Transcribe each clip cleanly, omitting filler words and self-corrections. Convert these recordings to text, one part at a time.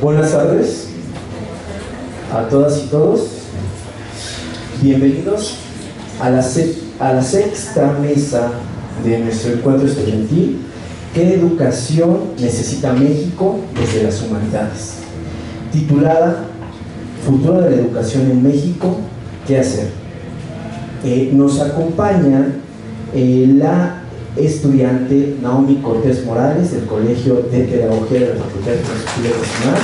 Buenas tardes a todas y todos. Bienvenidos a la sexta mesa de nuestro encuentro estudiantil. ¿Qué educación necesita México desde las humanidades? Titulada Futuro de la educación en México, ¿qué hacer? Nos acompaña la estudiante Naomi Cortés Morales del Colegio de Pedagogía de la Facultad de Filosofía Nacional,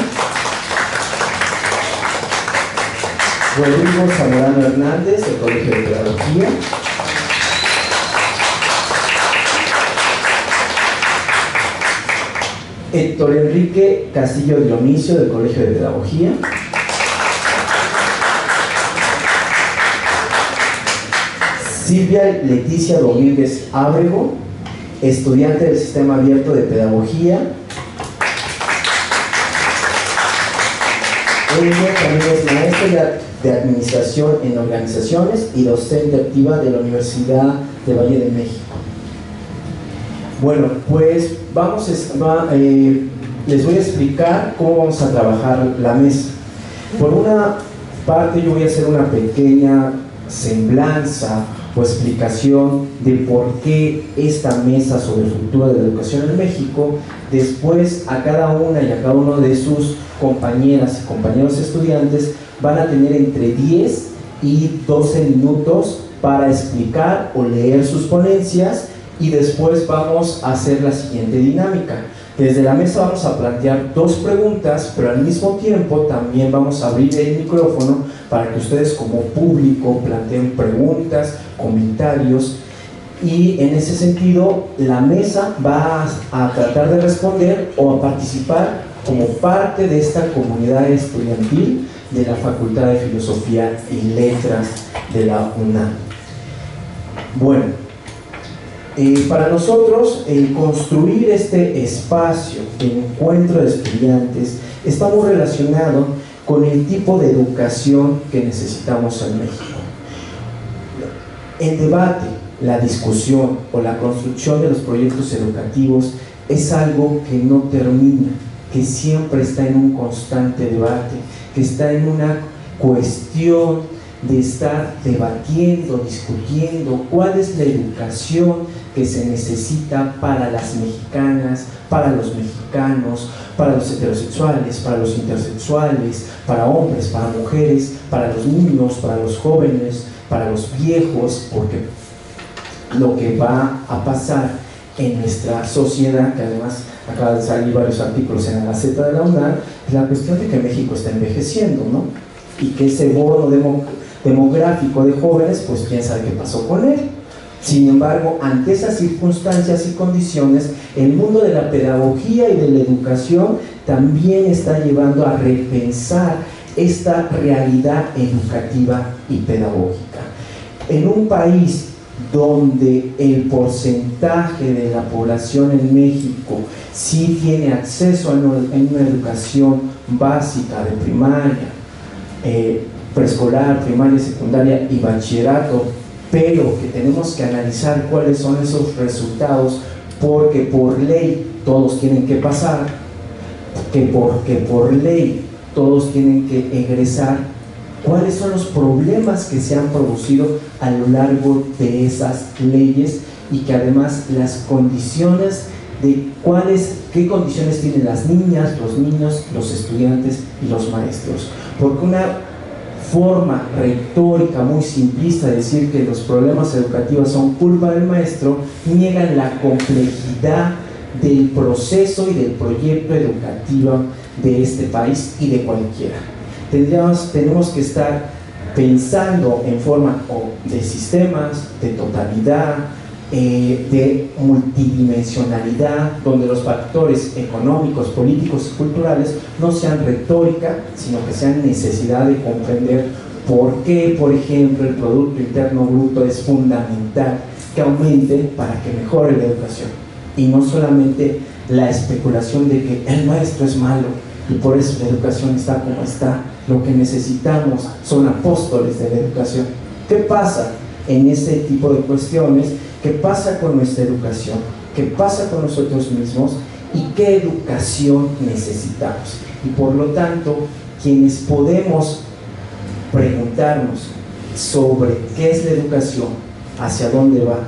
Rodrigo Zamorano Hernández del Colegio de Pedagogía, Héctor Enrique Castillo Dionisio del Colegio de Pedagogía, Silvia Leticia Domínguez Ábrego, estudiante del Sistema Abierto de Pedagogía. Ella también es maestra de Administración en Organizaciones y docente activa de la Universidad de Valle de México. Bueno, pues les voy a explicar cómo vamos a trabajar la mesa. Por una parte, yo voy a hacer una pequeña semblanza o explicación de por qué esta mesa sobre el futuro de la educación en México. Después, a cada una y a cada uno de sus compañeras y compañeros estudiantes van a tener entre 10 y 12 minutos para explicar o leer sus ponencias, y después vamos a hacer la siguiente dinámica. Desde la mesa vamos a plantear dos preguntas, pero al mismo tiempo también vamos a abrir el micrófono para que ustedes como público planteen preguntas, comentarios, y en ese sentido la mesa va a tratar de responder o a participar como parte de esta comunidad estudiantil de la Facultad de Filosofía y Letras de la UNAM. Bueno, para nosotros, construir este espacio de encuentro de estudiantes está muy relacionado con el tipo de educación que necesitamos en México. El debate, la discusión o la construcción de los proyectos educativos es algo que no termina, que siempre está en un constante debate, que está en una cuestión de estar debatiendo, discutiendo cuál es la educación que se necesita para las mexicanas, para los mexicanos, para los heterosexuales, para los intersexuales, para hombres, para mujeres, para los niños, para los jóvenes, para los viejos, porque lo que va a pasar en nuestra sociedad, que además acaba de salir varios artículos en la Gaceta de la UNAM, es la cuestión de que México está envejeciendo, ¿no? Y que ese bono demográfico de jóvenes, pues quién sabe qué pasó con él. Sin embargo, ante esas circunstancias y condiciones, el mundo de la pedagogía y de la educación también está llevando a repensar esta realidad educativa y pedagógica. En un país donde el porcentaje de la población en México sí tiene acceso a una educación básica de primaria, preescolar, primaria, secundaria y bachillerato, pero que tenemos que analizar cuáles son esos resultados, porque por ley todos tienen que pasar, porque por ley todos tienen que egresar, cuáles son los problemas que se han producido a lo largo de esas leyes, y que además las condiciones de qué condiciones tienen las niñas, los niños, los estudiantes y los maestros. Porque una forma retórica muy simplista de decir que los problemas educativos son culpa del maestro niegan la complejidad del proceso y del proyecto educativo de este país y de cualquiera. Tenemos que estar pensando en forma de sistemas, de totalidad, de multidimensionalidad, donde los factores económicos, políticos y culturales no sean retórica, sino que sean necesidad de comprender por qué, por ejemplo, el Producto Interno Bruto es fundamental que aumente para que mejore la educación, y no solamente la especulación de que el maestro es malo y por eso la educación está como está. Lo que necesitamos son apóstoles de la educación. ¿Qué pasa en ese tipo de cuestiones? ¿Qué pasa con nuestra educación? ¿Qué pasa con nosotros mismos? y qué educación necesitamos. Y por lo tanto, quienes podemos preguntarnos sobre qué es la educación, hacia dónde va,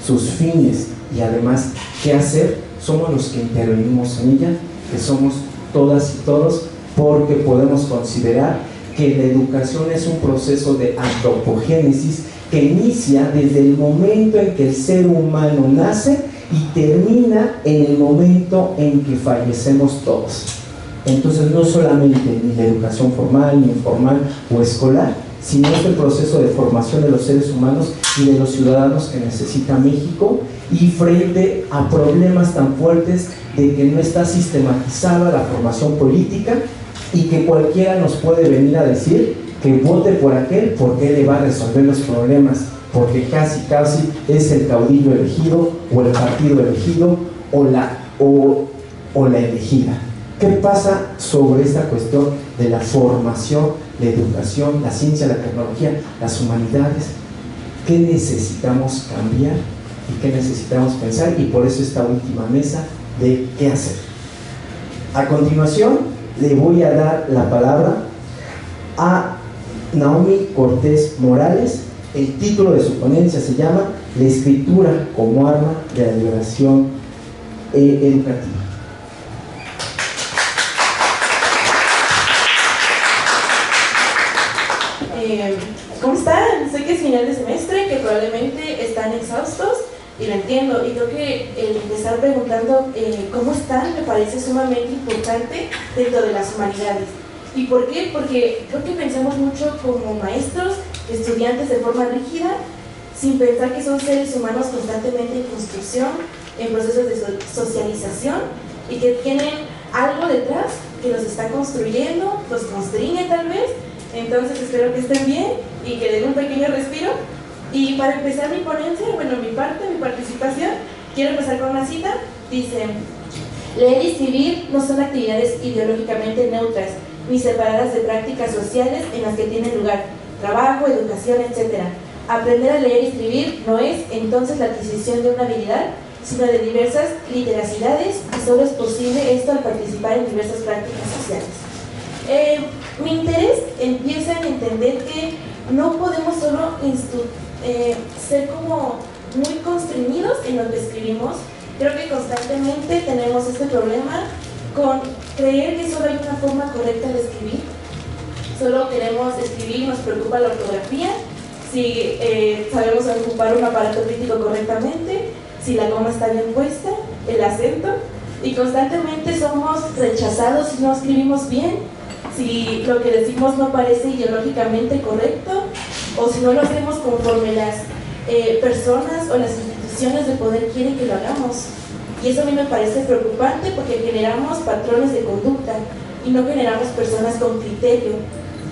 sus fines y además qué hacer, somos los que intervenimos en ella, que somos todas y todos, porque podemos considerar que la educación es un proceso de antropogénesis que inicia desde el momento en que el ser humano nace y termina en el momento en que fallecemos todos. Entonces no solamente ni la educación formal, ni informal o escolar, sino es el proceso de formación de los seres humanos y de los ciudadanos que necesita México, y frente a problemas tan fuertes de que no está sistematizada la formación política y que cualquiera nos puede venir a decir que vote por aquel porque le va a resolver los problemas, porque casi es el caudillo elegido o el partido elegido o la elegida. ¿Qué pasa sobre esta cuestión de la formación, la educación, la ciencia, la tecnología, las humanidades? ¿Qué necesitamos cambiar y qué necesitamos pensar? Y por eso esta última mesa de qué hacer. A continuación le voy a dar la palabra a Naomi Cortés Morales. El título de su ponencia se llama La escritura como arma de la liberación educativa. ¿Cómo están? Sé que es final de semestre, que probablemente están exhaustos, y lo entiendo, y creo que el empezar preguntando cómo están me parece sumamente importante dentro de las humanidades. ¿Y por qué? Porque creo que pensamos mucho como maestros, estudiantes de forma rígida, sin pensar que son seres humanos constantemente en construcción, en procesos de socialización, y que tienen algo detrás que los está construyendo, los constriñe tal vez. Entonces espero que estén bien y que den un pequeño respiro. Y para empezar mi ponencia, bueno, mi participación, quiero empezar con una cita. Dice: leer y escribir no son actividades ideológicamente neutras, ni separadas de prácticas sociales en las que tienen lugar trabajo, educación, etc. Aprender a leer y escribir no es entonces la adquisición de una habilidad, sino de diversas literacidades, y solo es posible esto al participar en diversas prácticas sociales. Mi interés empieza en entender que no podemos solo ser como muy constreñidos en lo que escribimos. Creo que constantemente tenemos este problema con creer que solo hay una forma correcta de escribir. Solo queremos escribir, nos preocupa la ortografía, si sabemos ocupar un aparato crítico correctamente, si la coma está bien puesta, el acento, y constantemente somos rechazados si no escribimos bien, si lo que decimos no parece ideológicamente correcto, o si no lo hacemos conforme las personas o las instituciones de poder quieren que lo hagamos. Y eso a mí me parece preocupante, porque generamos patrones de conducta y no generamos personas con criterio,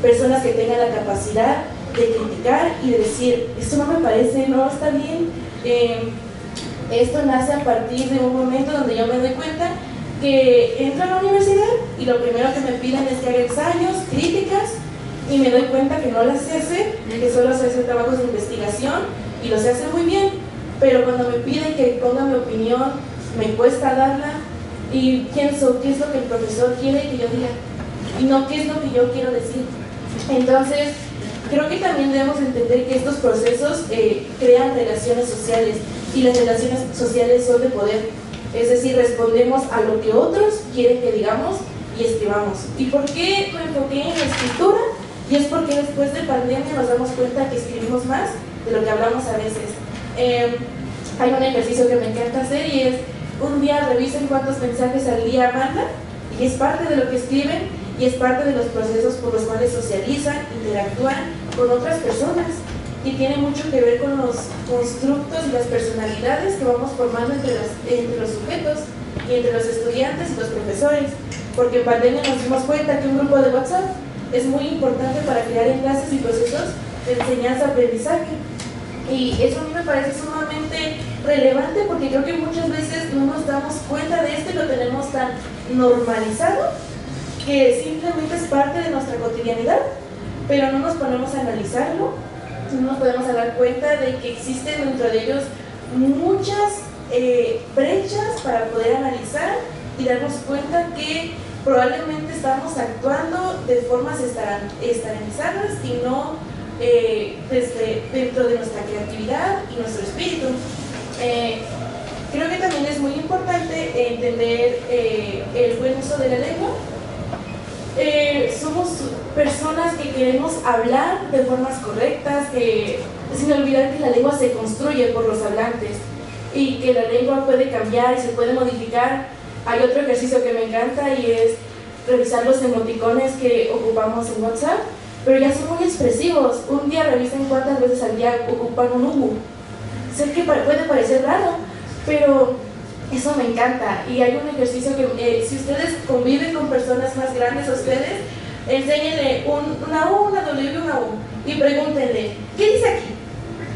personas que tengan la capacidad de criticar y de decir: esto no me parece, no está bien. Esto nace a partir de un momento donde yo me doy cuenta que entro a la universidad y lo primero que me piden es que haga ensayos, críticas, y me doy cuenta que no las sé hacer, que solo sé hacer trabajos de investigación y lo sé hacer muy bien, pero cuando me piden que ponga mi opinión me cuesta darla, y pienso qué es lo que el profesor quiere que yo diga y no qué es lo que yo quiero decir. Entonces creo que también debemos entender que estos procesos crean relaciones sociales, y las relaciones sociales son de poder. Es decir, respondemos a lo que otros quieren que digamos y escribamos. ¿Y por qué me enfoqué en la escritura? Y es porque después de pandemia nos damos cuenta que escribimos más de lo que hablamos a veces. Hay un ejercicio que me encanta hacer, y es: un día revisen cuántos mensajes al día mandan, y es parte de lo que escriben, y es parte de los procesos por los cuales socializan, interactúan con otras personas. Y tiene mucho que ver con los constructos y las personalidades que vamos formando entre los sujetos y entre los estudiantes y los profesores, porque en pandemia nos dimos cuenta que un grupo de WhatsApp es muy importante para crear enlaces y procesos de enseñanza-aprendizaje, y eso a mí me parece sumamente relevante, porque creo que muchas veces no nos damos cuenta de esto y lo tenemos tan normalizado que simplemente es parte de nuestra cotidianidad, pero no nos ponemos a analizarlo. No nos podemos dar cuenta de que existen dentro de ellos muchas brechas para poder analizar y darnos cuenta que probablemente estamos actuando de formas esterilizadas y no dentro de nuestra creatividad y nuestro espíritu. Creo que también es muy importante entender el buen uso de la lengua. Somos personas que queremos hablar de formas correctas, sin olvidar que la lengua se construye por los hablantes y que la lengua puede cambiar y se puede modificar. Hay otro ejercicio que me encanta y es revisar los emoticones que ocupamos en WhatsApp, pero ya son muy expresivos. Un día revisen cuántas veces al día ocupan un ubu. Sé que puede parecer raro, pero eso me encanta. Y hay un ejercicio que si ustedes conviven con personas más grandes a ustedes, enséñenle una U, una W y una U y pregúntenle, ¿qué dice aquí?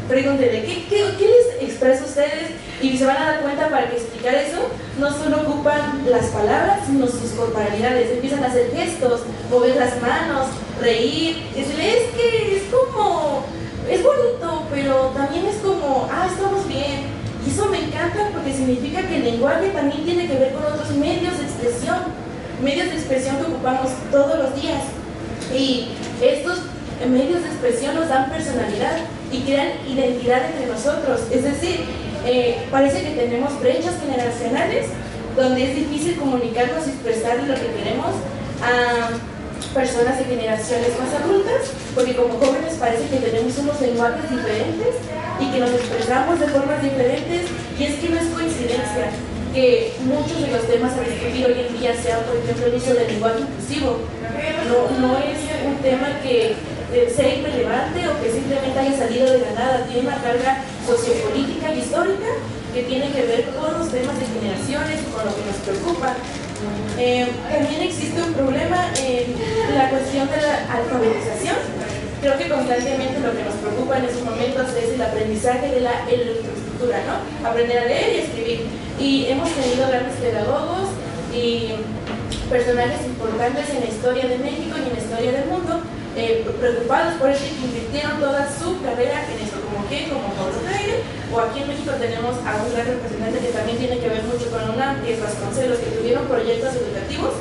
Pregúntenle, ¿qué les expresa a ustedes? Y se van a dar cuenta para que explicar eso, no solo ocupan las palabras, sino sus corporalidades. Empiezan a hacer gestos, mover las manos, reír, decirle, es que es como, es bonito, pero también es como, estamos bien. Y eso me encanta porque significa que el lenguaje también tiene que ver con otros medios de expresión que ocupamos todos los días. Y estos medios de expresión nos dan personalidad y crean identidad entre nosotros. Es decir, parece que tenemos brechas generacionales donde es difícil comunicarnos y expresar lo que queremos a personas de generaciones más adultas, porque como jóvenes parece que tenemos unos lenguajes diferentes y que nos expresamos de formas diferentes, y es que no es coincidencia que muchos de los temas a discutir hoy en día sean, por ejemplo, el uso del lenguaje inclusivo. No es un tema que sea irrelevante o que simplemente haya salido de la nada, tiene una carga sociopolítica y histórica que tiene que ver con los temas de generaciones y con lo que nos preocupa. También existe un problema en la cuestión de la alfabetización. Creo que constantemente lo que nos preocupa en estos momentos es el aprendizaje de la lectoescritura, ¿no? Aprender a leer y escribir. Y hemos tenido grandes pedagogos y personajes importantes en la historia de México y en la historia del mundo preocupados por eso y que invirtieron toda su carrera en eso, como Paulo Freire, o aquí en México tenemos a un gran representante que también tiene que ver mucho con UNAM, que es Vasconcelos, que tuvieron proyectos educativos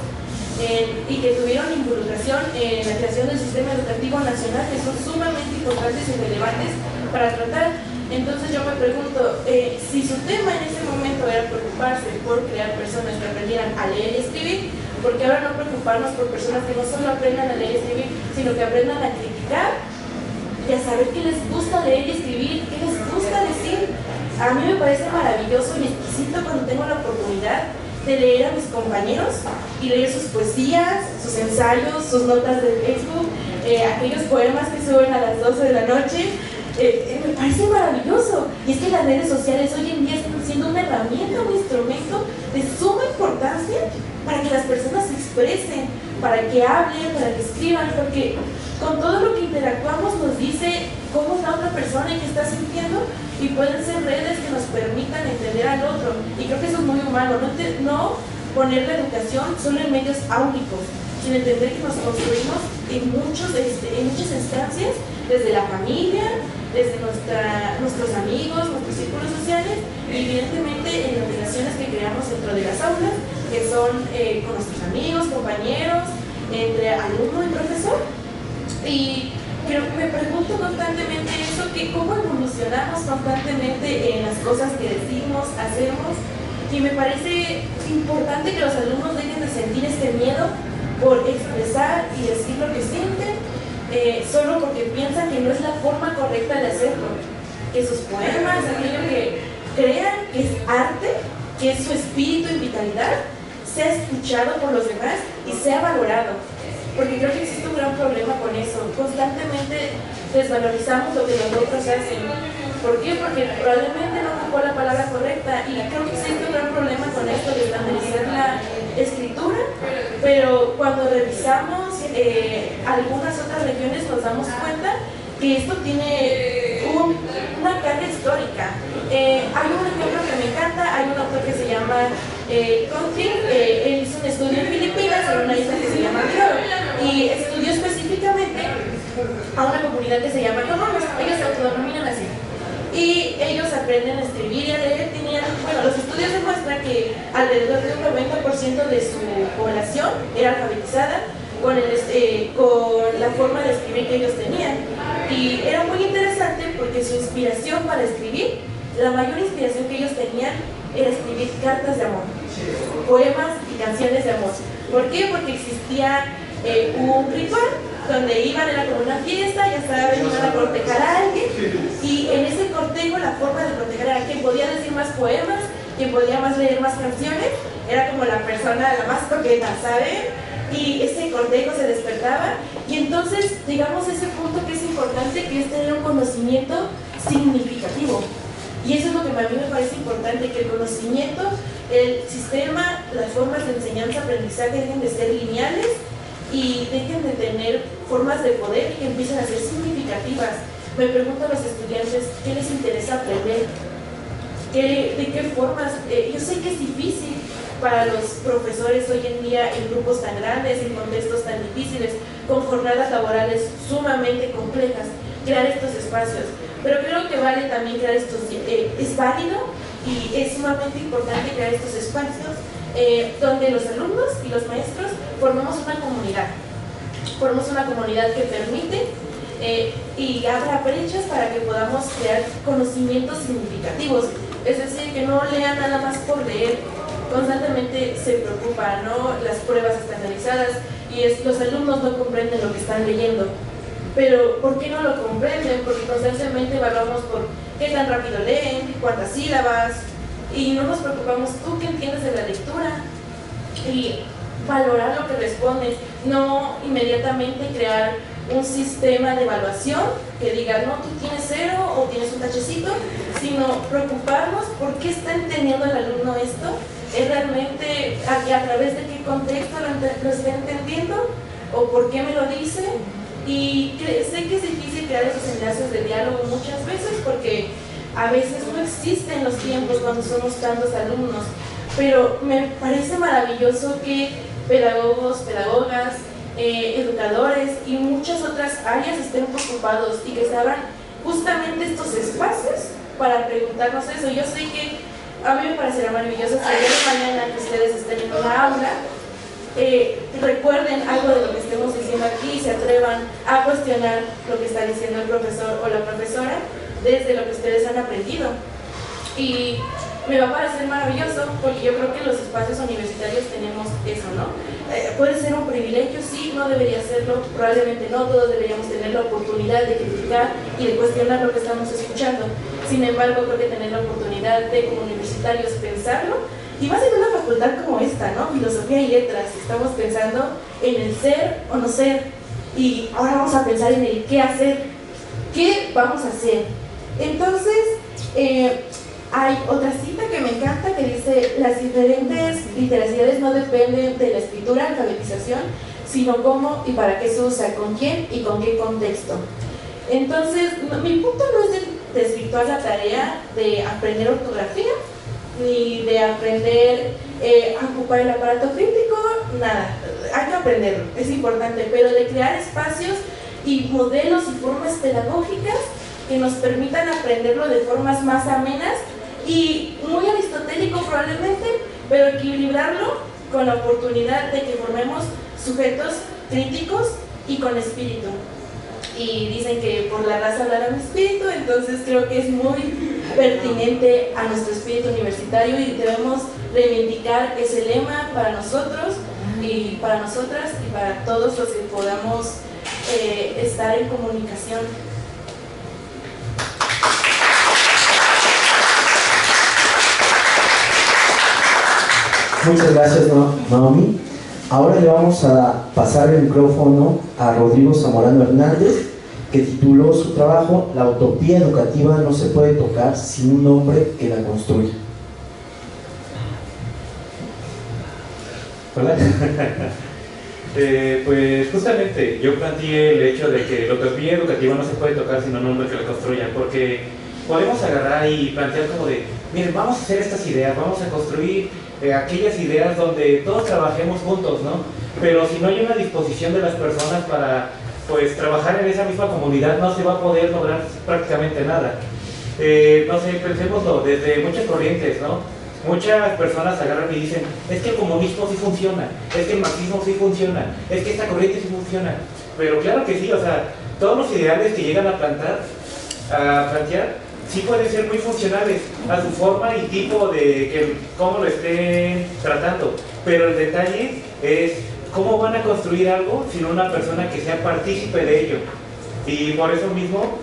y que tuvieron involucración en la creación del sistema educativo nacional, que son sumamente importantes y relevantes para tratar. Entonces yo me pregunto, si su tema en ese momento era preocuparse por crear personas que aprendieran a leer y escribir, ¿por qué ahora no preocuparnos por personas que no solo aprendan a leer y escribir, sino que aprendan a criticar y a saber qué les gusta leer y escribir, qué les gusta decir? A mí me parece maravilloso y exquisito cuando tengo la oportunidad de leer a mis compañeros y leer sus poesías, sus ensayos, sus notas de Facebook, aquellos poemas que suben a las 12 de la noche. Me parece maravilloso, y es que las redes sociales hoy en día están siendo una herramienta, un instrumento de suma importancia para que las personas se expresen, para que hablen, para que escriban, porque con todo lo que interactuamos nos dice cómo está otra persona y qué está sintiendo, y pueden ser redes que nos permitan entender al otro, y creo que eso es muy humano, no poner la educación solo en medios áulicos, sino entender que nos construimos en muchas instancias, desde la familia, desde nuestros amigos, nuestros círculos sociales, y evidentemente en las relaciones que creamos dentro de las aulas, que son con nuestros amigos, compañeros, entre alumno y profesor. Y me pregunto constantemente eso, que cómo evolucionamos constantemente en las cosas que decimos, hacemos, y me parece importante que los alumnos dejen de sentir este miedo por expresar y decir lo que sienten, solo porque piensan que no es la forma correcta de hacerlo, que sus poemas, aquello que crean que es arte, que es su espíritu y vitalidad, sea escuchado por los demás y sea valorado, porque creo que existe un gran problema con eso. Constantemente desvalorizamos lo que los otros hacen. ¿Por qué? Porque probablemente no ocupó la palabra correcta, y creo que existe un gran problema con esto de estandarizar la escritura, pero cuando revisamos algunas otras regiones nos damos cuenta que esto tiene una carga histórica. Hay un ejemplo que me encanta, hay un autor que se llama Conting, él hizo un estudio en Filipinas, en una isla que se llama Mindoro, y estudió específicamente a una comunidad que se llama Comoros, ellos se autodenominan así. y ellos aprenden a escribir y a leer. Bueno, los estudios demuestran que alrededor de un 90% de su población era alfabetizada con la forma de escribir que ellos tenían. Y era muy interesante porque su inspiración para escribir, la mayor inspiración que ellos tenían era escribir cartas de amor, poemas y canciones de amor. ¿Por qué? Porque existía un ritual donde iban, era como una fiesta, ya saben, iban a cortejar a alguien, y en ese cortejo la forma de cortejar era quien podía decir más poemas, quien podía más leer más canciones, era como la persona la más coqueta, ¿saben? Y ese cortejo se despertaba, y entonces, digamos, ese punto que es importante, que es tener un conocimiento significativo. Y eso es lo que a mí me parece importante, que el conocimiento, el sistema, las formas de enseñanza-aprendizaje dejen de ser lineales y dejen de tener formas de poder que empiecen a ser significativas. Me pregunto a los estudiantes, ¿qué les interesa aprender? ¿De qué formas? Yo sé que es difícil para los profesores hoy en día en grupos tan grandes, en contextos tan difíciles, con jornadas laborales sumamente complejas, crear estos espacios. Pero creo que vale también crear estos, es válido y es sumamente importante crear estos espacios donde los alumnos y los maestros formemos una comunidad que permite y abra brechas para que podamos crear conocimientos significativos. Es decir, que no lean nada más por leer, constantemente se preocupan, ¿no? Las pruebas estandarizadas y los alumnos no comprenden lo que están leyendo. Pero ¿por qué no lo comprenden? Porque constantemente evaluamos por qué tan rápido leen, cuántas sílabas, y no nos preocupamos tú qué entiendes de la lectura y valorar lo que respondes, no inmediatamente crear un sistema de evaluación que diga, no, tú tienes 0 o tienes un tachecito, sino preocuparnos por qué está entendiendo el alumno esto, es realmente a través de qué contexto lo está entendiendo o por qué me lo dice. Y sé que es difícil crear esos enlaces de diálogo muchas veces porque a veces no existen los tiempos cuando somos tantos alumnos, pero me parece maravilloso que pedagogos, pedagogas, educadores y muchas otras áreas estén preocupados y que se abran justamente estos espacios para preguntarnos eso. Yo sé que a mí me parecerá maravilloso que el día de mañana que ustedes estén en una aula recuerden algo de lo que estemos diciendo aquí y se atrevan a cuestionar lo que está diciendo el profesor o la profesora desde lo que ustedes han aprendido. Y me va a parecer maravilloso porque yo creo que los espacios universitarios tenemos eso, ¿no? Puede ser un privilegio, sí, no debería serlo, probablemente no, todos deberíamos tener la oportunidad de criticar y de cuestionar lo que estamos escuchando. Sin embargo, creo que tener la oportunidad de como universitarios pensarlo, y más en una facultad como esta, ¿no? Filosofía y letras, estamos pensando en el ser o no ser, y ahora vamos a pensar en el qué hacer, qué vamos a hacer. Entonces, hay otra cita que me encanta que dice, las diferentes literacidades no dependen de la escritura, alfabetización, sino cómo y para qué se usa, con quién y con qué contexto. Entonces, mi punto no es de desvirtuar la tarea de aprender ortografía, ni de aprender a ocupar el aparato crítico, nada, hay que aprenderlo, es importante, pero de crear espacios y modelos y formas pedagógicas que nos permitan aprenderlo de formas más amenas y muy aristotélico probablemente, pero equilibrarlo con la oportunidad de que formemos sujetos críticos y con espíritu. Y dicen que por la raza hablarán espíritu, entonces creo que es muy pertinente a nuestro espíritu universitario y debemos reivindicar ese lema para nosotros y para nosotras y para todos los que podamos estar en comunicación. Muchas gracias, Naomi. Ahora le vamos a pasar el micrófono a Rodrigo Zamorano Hernández, que tituló su trabajo La utopía educativa no se puede tocar sin un hombre que la construya. Hola. Pues justamente yo planteé el hecho de que la utopía educativa no se puede tocar sin un hombre que la construya, porque podemos agarrar y plantear como de, miren, vamos a hacer estas ideas, vamos a construir aquellas ideas donde todos trabajemos juntos, ¿no? Pero si no hay una disposición de las personas para, pues, trabajar en esa misma comunidad, no se va a poder lograr prácticamente nada. no sé, pensémoslo desde muchas corrientes, ¿no? Muchas personas agarran y dicen, es que el comunismo sí funciona, es que el marxismo sí funciona, es que esta corriente sí funciona. Pero claro que sí, o sea, todos los ideales que llegan a plantear, sí pueden ser muy funcionales a su forma y tipo de cómo lo estén tratando. Pero el detalle es cómo van a construir algo sin una persona que sea partícipe de ello. Y por eso mismo,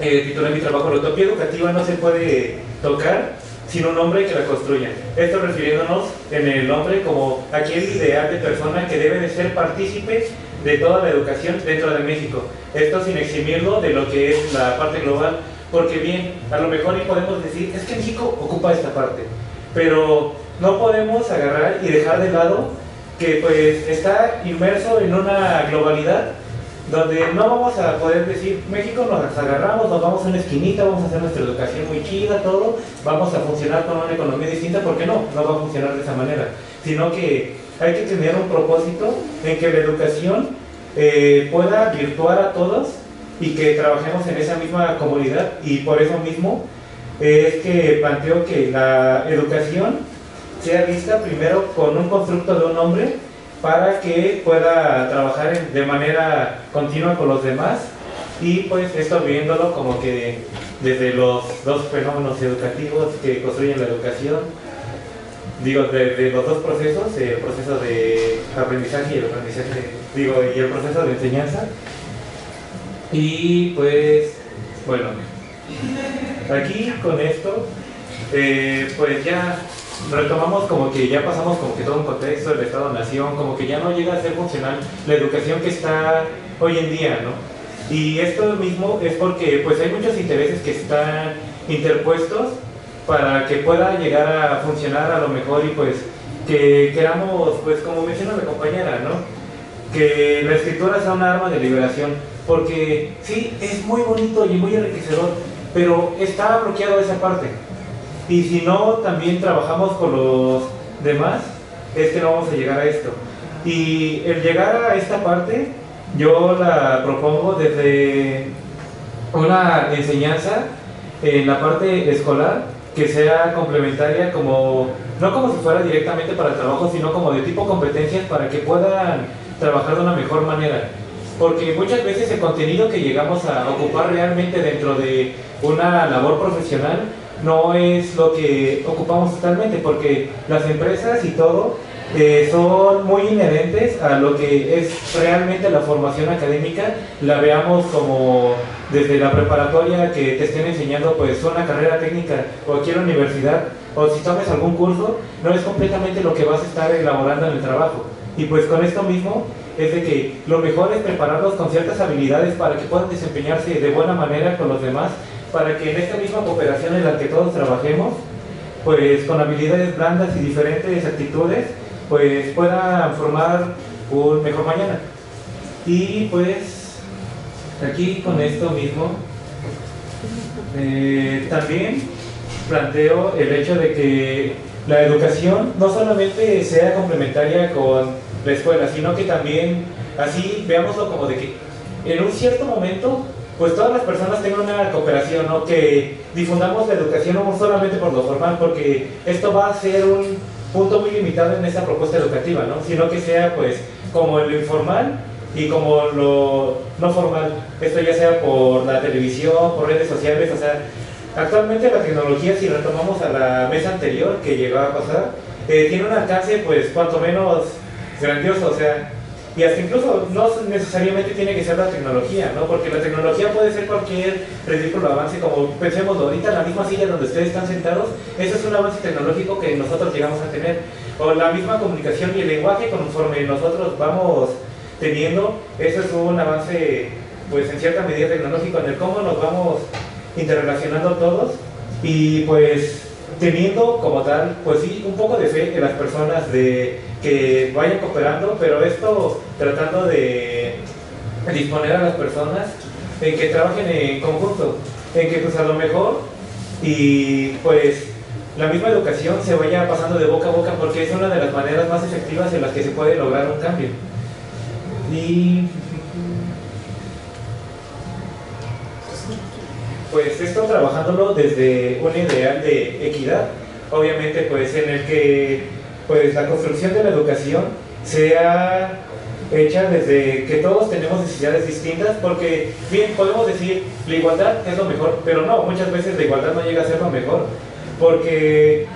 titulé mi trabajo, la utopía educativa no se puede tocar sin un hombre que la construya. Esto refiriéndonos en el hombre como aquel ideal de persona que debe de ser partícipe de toda la educación dentro de México. Esto sin eximirlo de lo que es la parte global, porque bien, a lo mejor y podemos decir, es que México ocupa esta parte, pero no podemos agarrar y dejar de lado que pues está inmerso en una globalidad donde no vamos a poder decir, México nos agarramos, nos vamos a una esquinita, vamos a hacer nuestra educación muy chida, todo, vamos a funcionar con una economía distinta, porque no va a funcionar de esa manera, sino que hay que tener un propósito en que la educación pueda virtuar a todos y que trabajemos en esa misma comunidad, y por eso mismo es que planteo que la educación sea vista primero con un constructo de un hombre para que pueda trabajar de manera continua con los demás, y pues esto viéndolo como que desde los dos fenómenos educativos que construyen la educación, digo, de los dos procesos, el proceso de aprendizaje y el aprendizaje, y el proceso de enseñanza. Y pues, bueno, aquí con esto, pues ya retomamos como que ya pasamos como que todo un contexto del Estado-Nación, como que ya no llega a ser funcional la educación que está hoy en día, ¿no? Y esto mismo es porque pues hay muchos intereses que están interpuestos para que pueda llegar a funcionar a lo mejor, y pues que queramos, pues como menciona la compañera, ¿no? Que la escritura sea un arma de liberación, porque sí, es muy bonito y muy enriquecedor, pero está bloqueado esa parte. Y si no también trabajamos con los demás, es que no vamos a llegar a esto. Y el llegar a esta parte, yo la propongo desde una enseñanza en la parte escolar que sea complementaria, como no como si fuera directamente para el trabajo, sino como de tipo competencias para que puedan trabajar de una mejor manera. Porque muchas veces el contenido que llegamos a ocupar realmente dentro de una labor profesional no es lo que ocupamos totalmente, porque las empresas y todo son muy inherentes a lo que es realmente la formación académica. La veamos como desde la preparatoria, que te estén enseñando pues una carrera técnica, o cualquier universidad, o si tomes algún curso, no es completamente lo que vas a estar elaborando en el trabajo. Y pues con esto mismo es de que lo mejor es prepararlos con ciertas habilidades para que puedan desempeñarse de buena manera con los demás, para que en esta misma cooperación en la que todos trabajemos, pues con habilidades blandas y diferentes actitudes, pues puedan formar un mejor mañana. Y pues aquí con esto mismo también planteo el hecho de que la educación no solamente sea complementaria con la escuela, sino que también así veámoslo como de que en un cierto momento pues todas las personas tengan una cooperación, ¿no? Que difundamos la educación no solamente por lo formal, porque esto va a ser un punto muy limitado en esta propuesta educativa, ¿no? Sino que sea pues como lo informal y como lo no formal. Esto ya sea por la televisión, por redes sociales, o sea, actualmente la tecnología, si retomamos a la mesa anterior que llegó a pasar, tiene un alcance pues cuanto menos grandioso, o sea, y hasta incluso no necesariamente tiene que ser la tecnología, ¿no? Porque la tecnología puede ser cualquier ridículo avance, como pensemos ahorita la misma silla donde ustedes están sentados, eso es un avance tecnológico que nosotros llegamos a tener, o la misma comunicación y el lenguaje conforme nosotros vamos teniendo, eso es un avance pues en cierta medida tecnológico en el cómo nos vamos interrelacionando todos, y pues teniendo como tal, pues sí, un poco de fe en las personas de que vayan cooperando, pero esto tratando de disponer a las personas en que trabajen en conjunto, en que pues a lo mejor y pues la misma educación se vaya pasando de boca a boca, porque es una de las maneras más efectivas en las que se puede lograr un cambio. Y pues esto trabajándolo desde un ideal de equidad, obviamente pues en el que pues la construcción de la educación sea hecha desde que todos tenemos necesidades distintas, porque bien podemos decir la igualdad es lo mejor, pero no, muchas veces la igualdad no llega a ser lo mejor, porque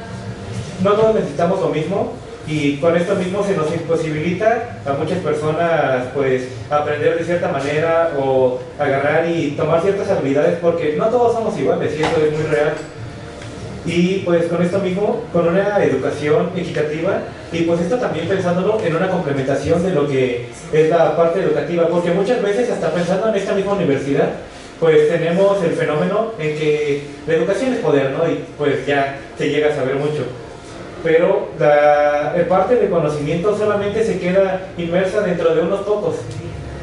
no todos necesitamos lo mismo, y con esto mismo se nos imposibilita a muchas personas pues aprender de cierta manera o agarrar y tomar ciertas habilidades, porque no todos somos iguales y eso es muy real. Y pues con esto mismo, con una educación equitativa, y pues esto también pensándolo en una complementación de lo que es la parte educativa, porque muchas veces hasta pensando en esta misma universidad, pues tenemos el fenómeno en que la educación es poder, ¿no? Y pues ya se llega a saber mucho. Pero la parte de conocimiento solamente se queda inmersa dentro de unos pocos.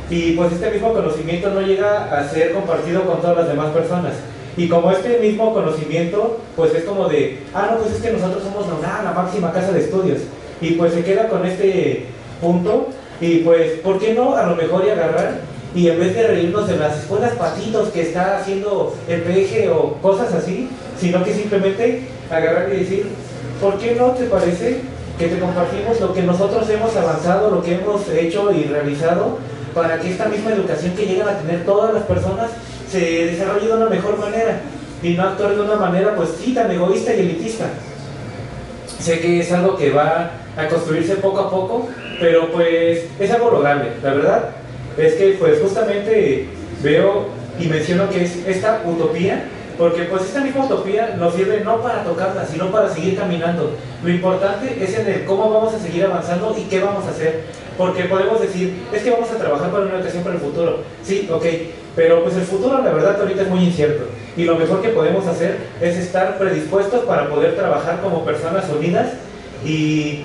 Y pues este mismo conocimiento no llega a ser compartido con todas las demás personas. Y como este mismo conocimiento, pues es como de, no, pues es que nosotros somos la máxima casa de estudios. Y pues se queda con este punto, y pues, ¿por qué no a lo mejor y agarrar? Y en vez de reírnos de las escuelas patitos que está haciendo el PG o cosas así, sino que simplemente agarrar y decir, ¿por qué no te parece que te compartimos lo que nosotros hemos avanzado, lo que hemos hecho y realizado, para que esta misma educación que llegan a tener todas las personas se desarrolle de una mejor manera y no actuar de una manera pues sí tan egoísta y elitista? Sé que es algo que va a construirse poco a poco, pero pues es algo lograble. La verdad es que pues justamente veo y menciono que es esta utopía, porque pues esta misma utopía nos sirve no para tocarla, sino para seguir caminando. Lo importante es en el cómo vamos a seguir avanzando y qué vamos a hacer, porque podemos decir, es que vamos a trabajar para una educación para el futuro, sí, ok, pero pues el futuro la verdad ahorita es muy incierto, y lo mejor que podemos hacer es estar predispuestos para poder trabajar como personas unidas y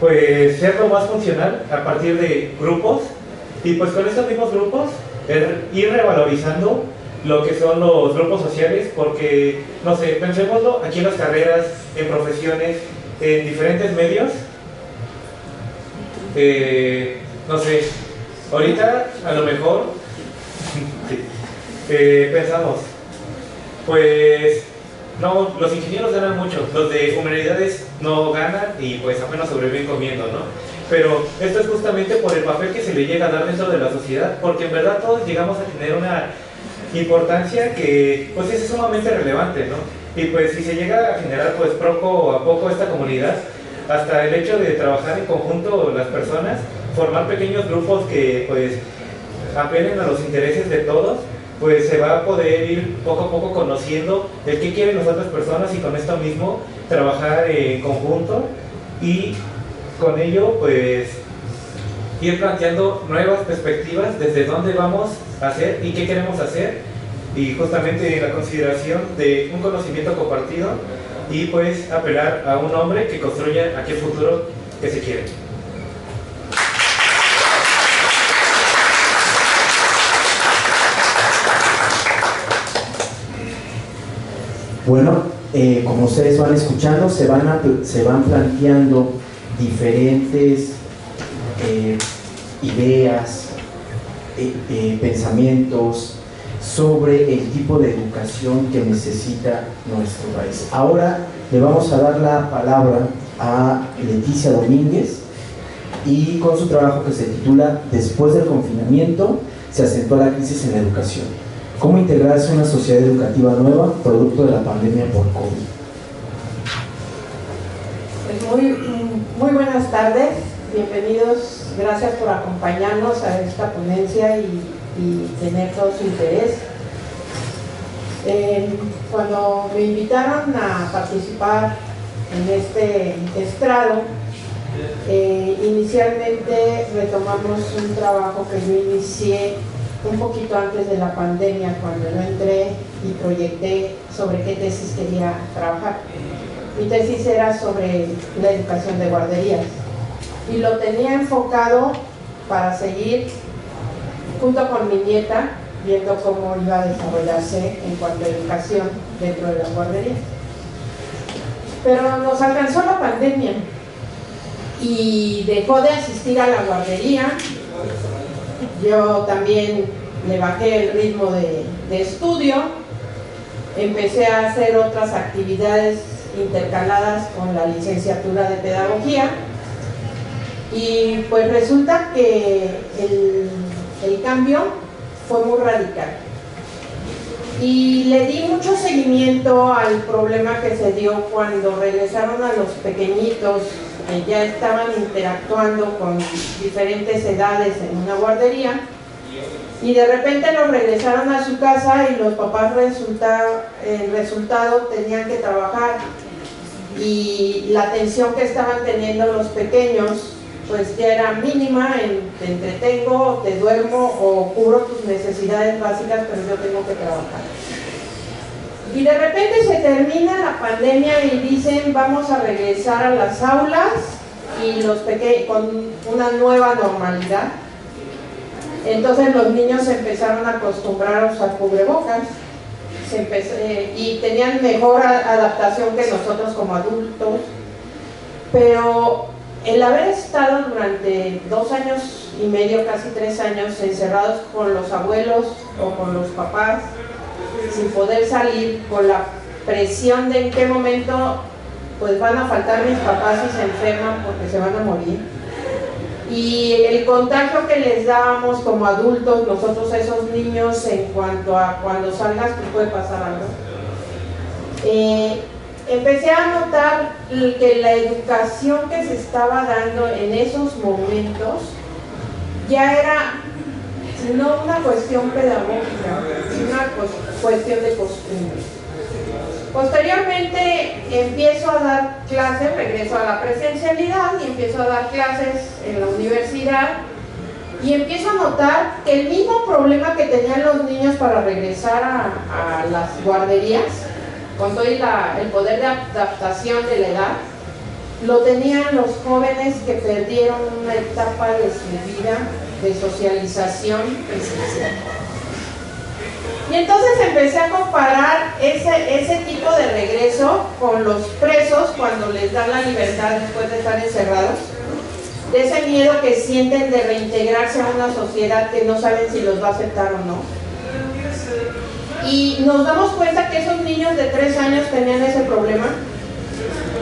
pues ser lo más funcional a partir de grupos, y pues con estos mismos grupos ir revalorizando lo que son los grupos sociales, porque, no sé, pensémoslo aquí en las carreras, en profesiones, en diferentes medios, no sé, ahorita a lo mejor pensamos, pues, no, los ingenieros ganan mucho, los de humanidades no ganan y pues apenas sobreviven comiendo, ¿no? Pero esto es justamente por el papel que se le llega a dar dentro de la sociedad, porque en verdad todos llegamos a tener una importancia que pues es sumamente relevante, ¿no? Y pues si se llega a generar pues poco a poco esta comunidad, hasta el hecho de trabajar en conjunto las personas, formar pequeños grupos que pues apelen a los intereses de todos, pues se va a poder ir poco a poco conociendo el qué quieren las otras personas, y con esto mismo trabajar en conjunto y con ello pues ir planteando nuevas perspectivas desde dónde vamos a hacer y qué queremos hacer, y justamente la consideración de un conocimiento compartido y pues apelar a un hombre que construya aquel futuro que se quiere. Bueno, como ustedes van escuchando, se van planteando diferentes ideas, pensamientos sobre el tipo de educación que necesita nuestro país. Ahora le vamos a dar la palabra a Leticia Domínguez, y con su trabajo que se titula Después del confinamiento se acentuó la crisis en la educación. ¿Cómo integrarse en una sociedad educativa nueva producto de la pandemia por COVID? Pues muy buenas tardes, bienvenidos, gracias por acompañarnos a esta ponencia y tener todo su interés. Cuando me invitaron a participar en este estrado, inicialmente retomamos un trabajo que yo inicié un poquito antes de la pandemia, cuando yo entré y proyecté sobre qué tesis quería trabajar. Mi tesis era sobre la educación de guarderías y lo tenía enfocado para seguir junto con mi nieta, viendo cómo iba a desarrollarse en cuanto a educación dentro de las guarderías. Pero nos alcanzó la pandemia y dejó de asistir a la guardería. Yo también le bajé el ritmo de estudio empecé a hacer otras actividades intercaladas con la licenciatura de pedagogía, y pues resulta que el cambio fue muy radical. Y le di mucho seguimiento al problema que se dio cuando regresaron a los pequeñitos que ya estaban interactuando con diferentes edades en una guardería, y de repente los regresaron a su casa y los papás el resultado tenían que trabajar, y la atención que estaban teniendo los pequeños pues ya era mínima, te entretengo, te duermo o cubro tus necesidades básicas, pero yo tengo que trabajar. Y de repente se termina la pandemia y dicen vamos a regresar a las aulas y los pequeños con una nueva normalidad. Entonces los niños se empezaron a acostumbrar a usar cubrebocas y tenían mejor adaptación que nosotros como adultos, pero el haber estado durante 2 años y medio, casi 3 años, encerrados con los abuelos o con los papás, sin poder salir, con la presión de en qué momento pues van a faltar mis papás y se enferman porque se van a morir, y el contagio que les dábamos como adultos nosotros a esos niños en cuanto a cuando salgas pues puede pasar algo. Empecé a notar que la educación que se estaba dando en esos momentos ya era no una cuestión pedagógica, sino una cuestión de costumbre. Posteriormente empiezo a dar clases, regreso a la presencialidad y empiezo a dar clases en la universidad, y empiezo a notar que el mismo problema que tenían los niños para regresar a las guarderías, con todo el poder de adaptación de la edad, lo tenían los jóvenes que perdieron una etapa de su vida de socialización presencial. Y entonces empecé a comparar ese tipo de regreso con los presos cuando les dan la libertad después de estar encerrados, de ese miedo que sienten de reintegrarse a una sociedad que no saben si los va a aceptar o no. Y nos damos cuenta que esos niños de 3 años tenían ese problema,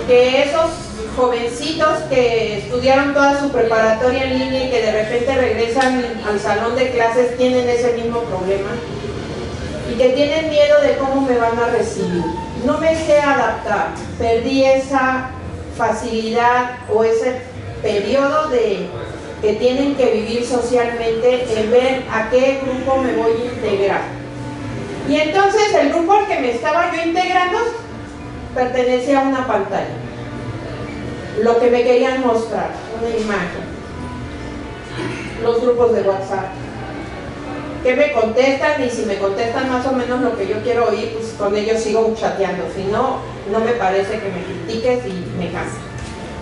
que esos jovencitos que estudiaron toda su preparatoria en línea y que de repente regresan al salón de clases tienen ese mismo problema, y que tienen miedo de cómo me van a recibir. No me sé adaptar, perdí esa facilidad o ese periodo que tienen que vivir socialmente en ver a qué grupo me voy a integrar. Y entonces el grupo al que me estaba yo integrando pertenecía a una pantalla. Lo que me querían mostrar, una imagen. Los grupos de WhatsApp. ¿Qué me contestan? Y si me contestan más o menos lo que yo quiero oír, pues con ellos sigo chateando. Si no, no me parece que me critiques y me cansa.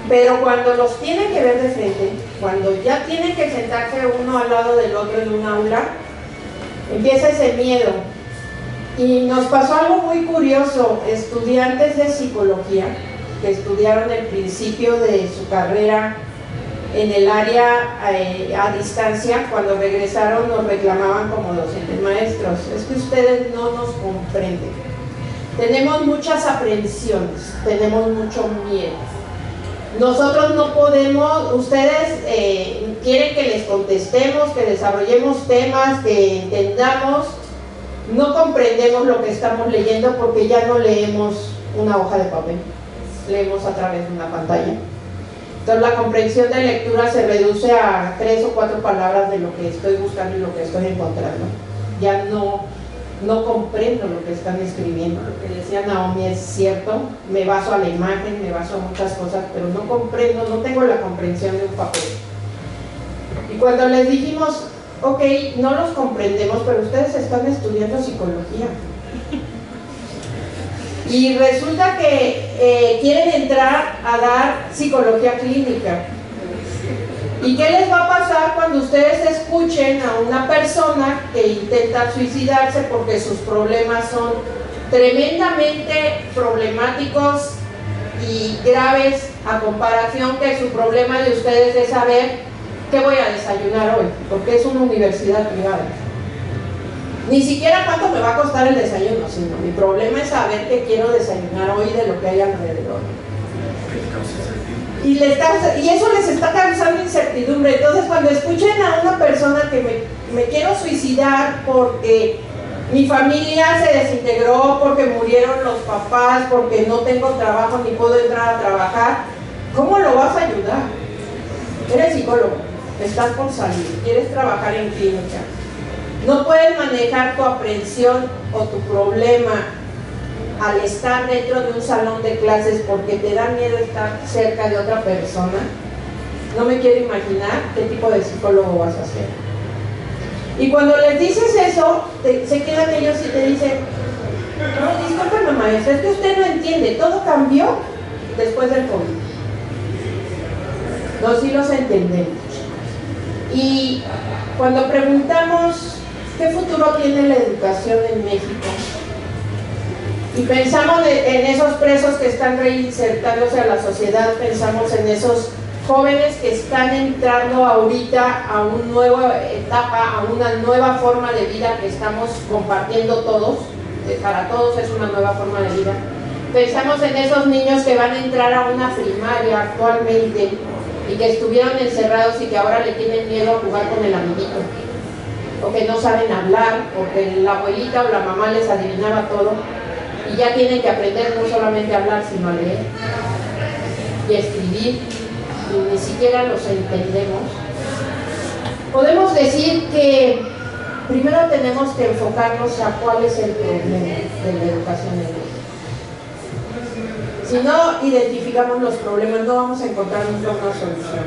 Pero cuando los tienen que ver de frente, cuando ya tienen que sentarse uno al lado del otro en un aula, empieza ese miedo. Y nos pasó algo muy curioso. Estudiantes de psicología que estudiaron el principio de su carrera en el área a distancia, cuando regresaron nos reclamaban como docentes: maestros, es que ustedes no nos comprenden, tenemos muchas aprensiones, tenemos mucho miedo, nosotros no podemos, ustedes quieren que les contestemos, que desarrollemos temas, que entendamos, no comprendemos lo que estamos leyendo porque ya no leemos una hoja de papel, leemos a través de una pantalla. Entonces la comprensión de lectura se reduce a 3 o 4 palabras de lo que estoy buscando y lo que estoy encontrando. Ya no comprendo lo que están escribiendo. Lo que decía Naomi es cierto, me baso a la imagen, me baso a muchas cosas, pero no comprendo, no tengo la comprensión de un papel. Y cuando les dijimos, ok, no los comprendemos, pero ustedes están estudiando psicología. Y resulta que quieren entrar a dar psicología clínica. ¿Y qué les va a pasar cuando ustedes escuchen a una persona que intenta suicidarse porque sus problemas son tremendamente problemáticos y graves a comparación que su problema de ustedes es saber qué voy a desayunar hoy, porque es una universidad privada? Ni siquiera cuánto me va a costar el desayuno, sino mi problema es saber qué quiero desayunar hoy de lo que hay alrededor. Y eso les está causando incertidumbre. Entonces, cuando escuchen a una persona que me quiero suicidar porque mi familia se desintegró, porque murieron los papás, porque no tengo trabajo ni puedo entrar a trabajar, ¿cómo lo vas a ayudar? Eres psicólogo, estás por salir, quieres trabajar en clínica. No puedes manejar tu aprensión o tu problema al estar dentro de un salón de clases porque te da miedo estar cerca de otra persona. No me quiero imaginar qué tipo de psicólogo vas a ser. Y cuando les dices eso, se quedan ellos y te dicen, no, discúlpeme maestra, es que usted no entiende, todo cambió después del COVID. No, sí los entendemos. Y cuando preguntamos qué futuro tiene la educación en México, y pensamos en esos presos que están reinsertándose a la sociedad, pensamos en esos jóvenes que están entrando ahorita a una nueva etapa, a una nueva forma de vida que estamos compartiendo todos, para todos es una nueva forma de vida. Pensamos en esos niños que van a entrar a una primaria actualmente y que estuvieron encerrados y que ahora le tienen miedo a jugar con el amiguito, o que no saben hablar, porque la abuelita o la mamá les adivinaba todo y ya tienen que aprender no solamente a hablar, sino a leer y a escribir, y ni siquiera los entendemos. Podemos decir que primero tenemos que enfocarnos a cuál es el problema de la educación en México. Si no identificamos los problemas, no vamos a encontrar nunca una solución.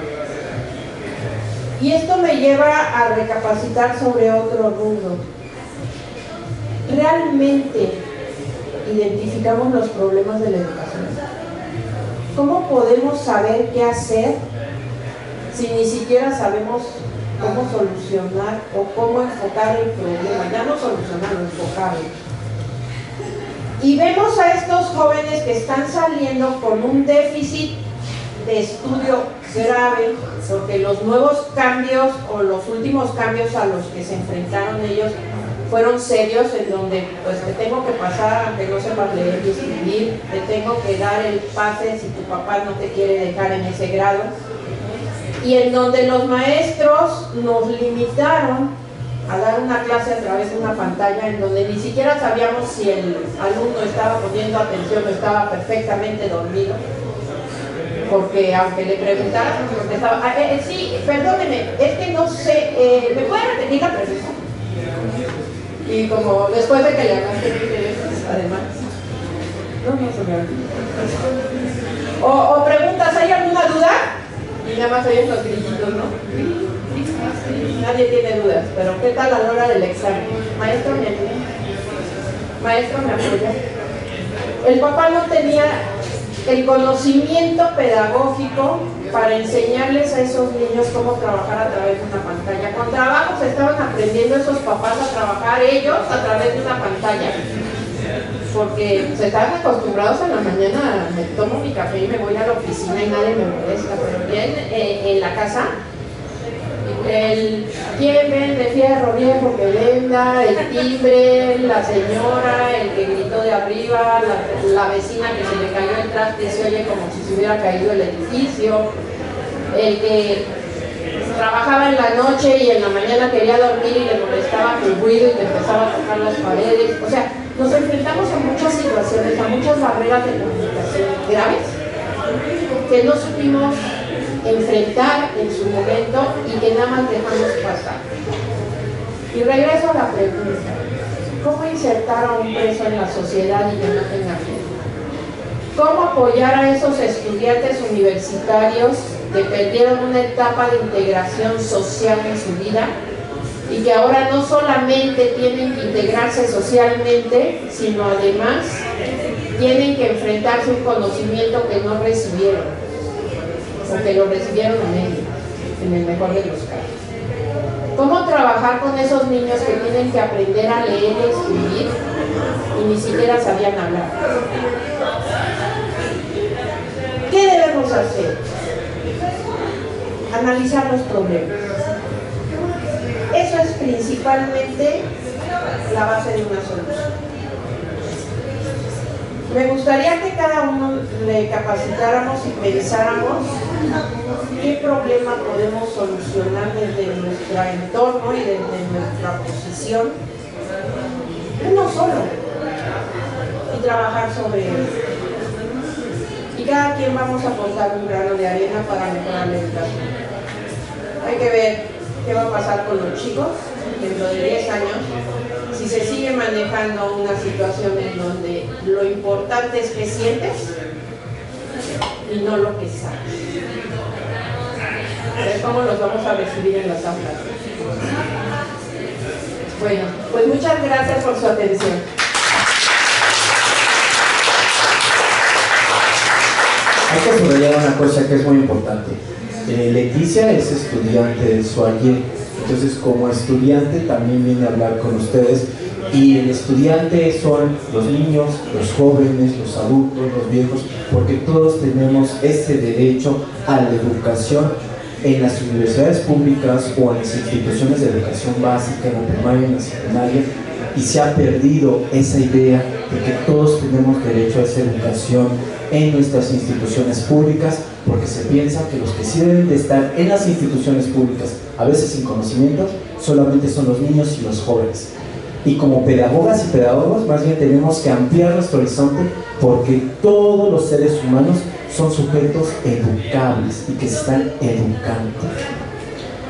Y esto me lleva a recapacitar sobre otro rubro. ¿Realmente identificamos los problemas de la educación? ¿Cómo podemos saber qué hacer si ni siquiera sabemos cómo solucionar o cómo enfocar el problema? Ya no solucionarlo, enfocarlo. Y vemos a estos jóvenes que están saliendo con un déficit de estudio grave, porque los nuevos cambios o los últimos cambios a los que se enfrentaron ellos fueron serios, en donde pues te tengo que pasar aunque no sepas leer y escribir, te tengo que dar el pase si tu papá no te quiere dejar en ese grado, y en donde los maestros nos limitaron a dar una clase a través de una pantalla en donde ni siquiera sabíamos si el alumno estaba poniendo atención o estaba perfectamente dormido, porque aunque le preguntáramos contestaba, sí, perdóneme, es que no sé, ¿me puede repetir la pregunta? Y como después de que le hablaste 20 veces, además, no se me olvidó. O preguntas, ¿hay alguna duda? Y nada más oyes los grititos, ¿no? Nadie tiene dudas, pero ¿qué tal a la hora del examen? Maestro, ¿me ayuda? Maestro, ¿me apoya? El papá no tenía el conocimiento pedagógico para enseñarles a esos niños cómo trabajar a través de una pantalla. Con trabajos estaban aprendiendo esos papás a trabajar ellos a través de una pantalla, porque se estaban acostumbrados en la mañana, me tomo mi café y me voy a la oficina y nadie me molesta, pero bien en la casa, ¿quién vende fierro viejo que venda? El timbre, la señora, el que gritó de arriba, la vecina que se le cayó el traste, se oye como si se hubiera caído el edificio, el que trabajaba en la noche y en la mañana quería dormir y le molestaba el ruido y te empezaba a tocar las paredes. O sea, nos enfrentamos a muchas situaciones, a muchas barreras de comunicación graves que no supimos enfrentar en su momento y que nada más dejamos pasar. Y regreso a la pregunta: ¿cómo insertar a un preso en la sociedad y que no tenga miedo? ¿Cómo apoyar a esos estudiantes universitarios que perdieron una etapa de integración social en su vida y que ahora no solamente tienen que integrarse socialmente, sino además tienen que enfrentarse a un conocimiento que no recibieron, o que lo recibieron a medio, en el mejor de los casos? ¿Cómo trabajar con esos niños que tienen que aprender a leer y escribir y ni siquiera sabían hablar? ¿Qué debemos hacer? Analizar los problemas. Eso es principalmente la base de una solución. Me gustaría que cada uno le capacitáramos y pensáramos qué problema podemos solucionar desde nuestro entorno y desde nuestra posición, uno solo, y trabajar sobre él. Y cada quien vamos a aportar un grano de arena para mejorar la educación. Hay que ver qué va a pasar con los chicos dentro de 10 años, si se sigue manejando una situación en donde lo importante es que sientes y no lo que sabes. A ver cómo los vamos a recibir en las aulas. Bueno, pues muchas gracias por su atención. Hay que subrayar una cosa que es muy importante. Leticia es estudiante del SUAYE, entonces como estudiante también viene a hablar con ustedes, y el estudiante son los niños, los jóvenes, los adultos, los viejos, porque todos tenemos ese derecho a la educación en las universidades públicas o en las instituciones de educación básica, en la primaria, en la secundaria, y se ha perdido esa idea de que todos tenemos derecho a esa educación en nuestras instituciones públicas, porque se piensa que los que sí deben de estar en las instituciones públicas, a veces sin conocimientos, solamente son los niños y los jóvenes. Y como pedagogas y pedagogos, más bien tenemos que ampliar nuestro horizonte, porque todos los seres humanos son sujetos educables y que se están educando.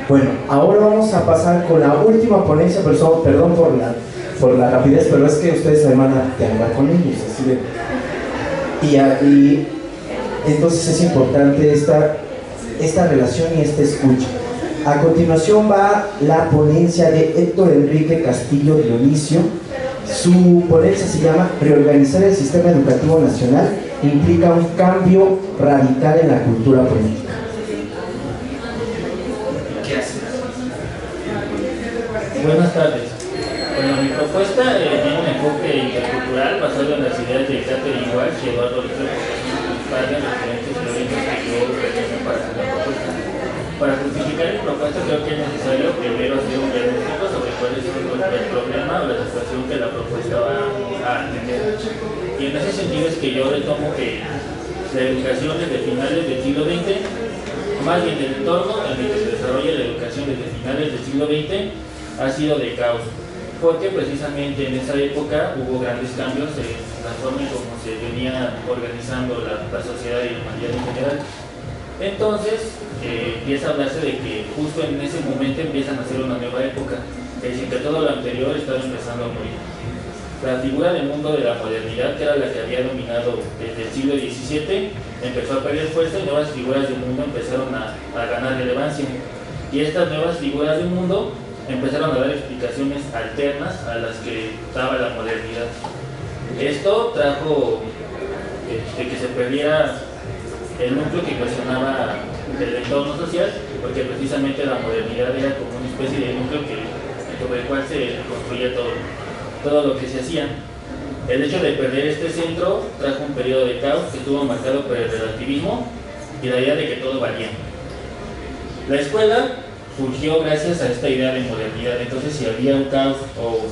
Bueno, ahora vamos a pasar con la última ponencia, perdón por la rapidez, pero es que ustedes se van a hablar con ellos, así de... Y entonces es importante esta relación y esta escucha. A continuación va la ponencia de Héctor Enrique Castillo Dionisio. Su ponencia se llama Reorganizar el Sistema Educativo Nacional implica un cambio radical en la cultura política. Buenas tardes. Bueno, mi propuesta tiene un enfoque intercultural basado en las ideas de Catherine Walsh y Eduardo López, principal de los diferentes teóricos que yo pretendo para hacer la propuesta. Para justificar mi propuesta creo que es necesario primero hacer un diagnóstico sobre cuál es el problema o la situación que la propuesta va a atender. Y en ese sentido es que yo retomo que la educación desde finales del siglo XX, más bien del entorno en el que se desarrolla la educación desde finales del siglo XX, ha sido de caos, porque precisamente en esa época hubo grandes cambios en la forma en cómo se venía organizando la sociedad y la humanidad en general. Entonces empieza a hablarse de que justo en ese momento empiezan a ser una nueva época, es decir, que todo lo anterior estaba empezando a morir. La figura del mundo de la modernidad, que era la que había dominado desde el siglo XVII, empezó a perder fuerza y nuevas figuras del mundo empezaron a ganar relevancia. Y estas nuevas figuras del mundo empezaron a dar explicaciones alternas a las que daba la modernidad. Esto trajo que se perdiera el núcleo que cuestionaba el entorno social, porque precisamente la modernidad era como una especie de núcleo sobre el cual se construía todo lo que se hacía. El hecho de perder este centro trajo un periodo de caos que estuvo marcado por el relativismo y la idea de que todo valía. La escuela surgió gracias a esta idea de modernidad. Entonces, si había un caos o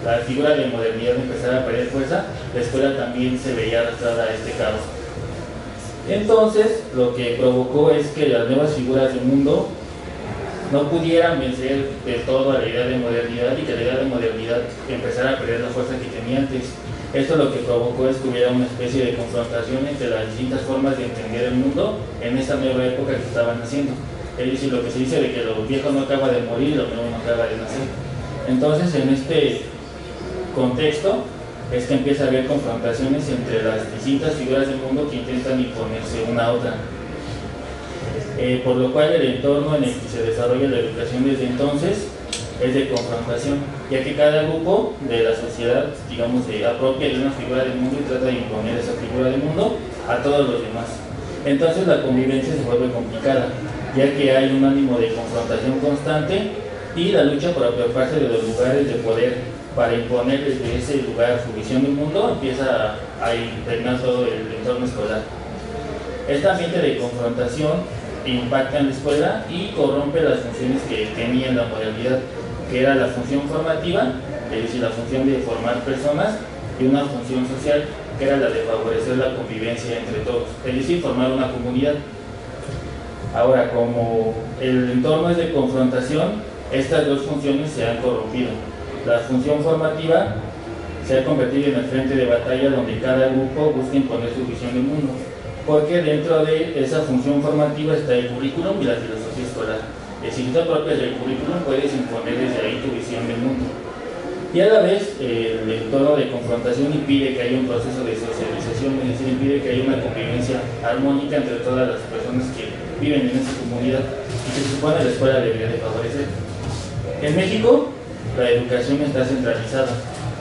la figura de modernidad empezara a perder fuerza, la escuela también se veía arrastrada a este caos. Entonces, lo que provocó es que las nuevas figuras del mundo no pudieran vencer del todo a la idea de modernidad y que la idea de modernidad empezara a perder la fuerza que tenía antes. Esto lo que provocó es que hubiera una especie de confrontación entre las distintas formas de entender el mundo en esta nueva época que estaban haciendo. Es decir, lo que se dice de que lo viejo no acaba de morir y lo nuevo no acaba de nacer. Entonces, en este contexto es que empieza a haber confrontaciones entre las distintas figuras del mundo que intentan imponerse una a otra. Por lo cual el entorno en el que se desarrolla la educación desde entonces es de confrontación, ya que cada grupo de la sociedad, digamos, se apropia de una figura del mundo y trata de imponer esa figura del mundo a todos los demás. Entonces la convivencia se vuelve complicada, ya que hay un ánimo de confrontación constante y la lucha por apropiarse de los lugares de poder para imponer desde ese lugar su visión del mundo empieza a impregnar todo el entorno escolar. Este ambiente de confrontación impacta en la escuela y corrompe las funciones que tenía la modernidad, que era la función formativa es decir, la función de formar personas, y una función social, que era la de favorecer la convivencia entre todos, es decir, formar una comunidad. Ahora, como el entorno es de confrontación, estas dos funciones se han corrompido. La función formativa se ha convertido en el frente de batalla donde cada grupo busca imponer su visión del mundo, porque dentro de esa función formativa está el currículum y la filosofía escolar. Es decir, si tú apropias del currículum, puedes imponer desde ahí tu visión del mundo. Y a la vez, el entorno de confrontación impide que haya un proceso de socialización, es decir, impide que haya una convivencia armónica entre todas las personas que viven en esa comunidad y que se supone la escuela debería de favorecer. En México, la educación está centralizada.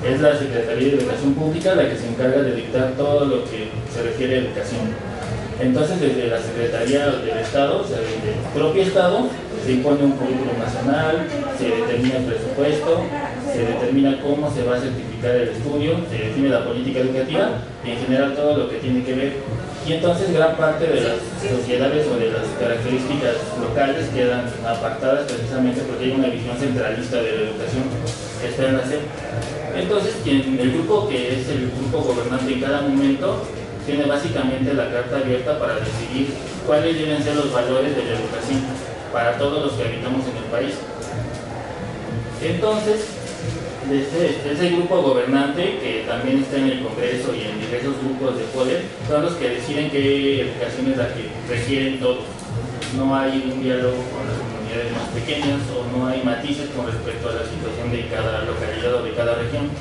Es la Secretaría de Educación Pública la que se encarga de dictar todo lo que se refiere a educación. Entonces, desde la Secretaría del Estado, o sea, desde el propio Estado, se impone un currículum nacional, se determina el presupuesto, se determina cómo se va a certificar el estudio, se define la política educativa y en general todo lo que tiene que ver. Y entonces gran parte de las sociedades o de las características locales quedan apartadas precisamente porque hay una visión centralista de la educación que esperan hacer. Entonces, el grupo que es el grupo gobernante en cada momento tiene básicamente la carta abierta para decidir cuáles deben ser los valores de la educación para todos los que habitamos en el país. Entonces, ese grupo gobernante, que también está en el Congreso y en diversos grupos de poder, son los que deciden qué educación es la que requieren todos. No hay un diálogo con las comunidades más pequeñas o no hay matices con respecto a la situación de cada localidad o de cada región.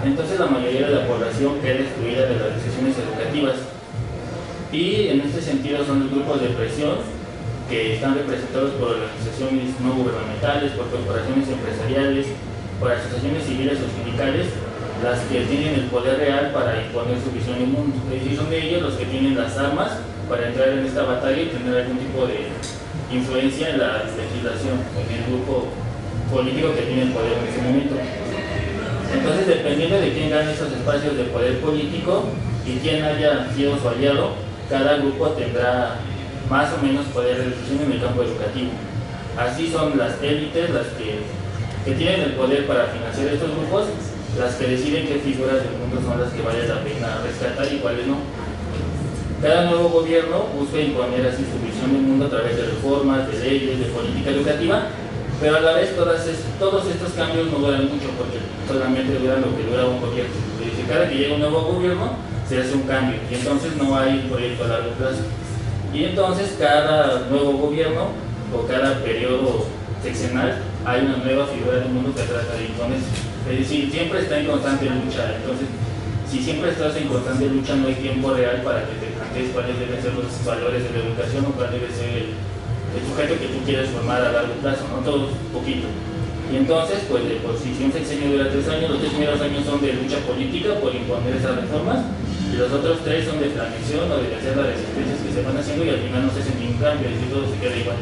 Entonces la mayoría de la población queda excluida de las decisiones educativas. Y en este sentido son los grupos de presión que están representados por organizaciones no gubernamentales, por corporaciones empresariales, por asociaciones civiles o sindicales, las que tienen el poder real para imponer su visión del mundo. Es decir, son de ellos los que tienen las armas para entrar en esta batalla y tener algún tipo de influencia en la legislación, en el grupo político que tiene el poder en ese momento. Entonces, dependiendo de quién gane esos espacios de poder político y quién haya sido su aliado, cada grupo tendrá más o menos poder de decisión en el campo educativo. Así son las élites las que tienen el poder para financiar estos grupos, las que deciden qué figuras del mundo son las que vale la pena rescatar y cuáles no. Cada nuevo gobierno busca imponer así su visión del mundo a través de reformas, de leyes, de política educativa, pero a la vez todos estos cambios no duran mucho porque solamente duran lo que dura un gobierno. Es decir, cada que llega un nuevo gobierno se hace un cambio y entonces no hay proyecto a largo plazo. Y entonces cada nuevo gobierno o cada periodo seccional hay una nueva figura del mundo que trata de imponer. Es decir, siempre está en constante lucha. Entonces, si siempre estás en constante lucha, no hay tiempo real para que te plantees cuáles deben ser los valores de la educación o cuál debe ser el sujeto que tú quieres formar a largo plazo, ¿no? Todo poquito. Y entonces, pues de por si un sexenio dura 3 años, los 3 primeros años son de lucha política por imponer esas reformas y los otros 3 son de planeación o de hacer las resistencias que se van haciendo y al final no se hace ningún cambio, es decir, todo se queda igual.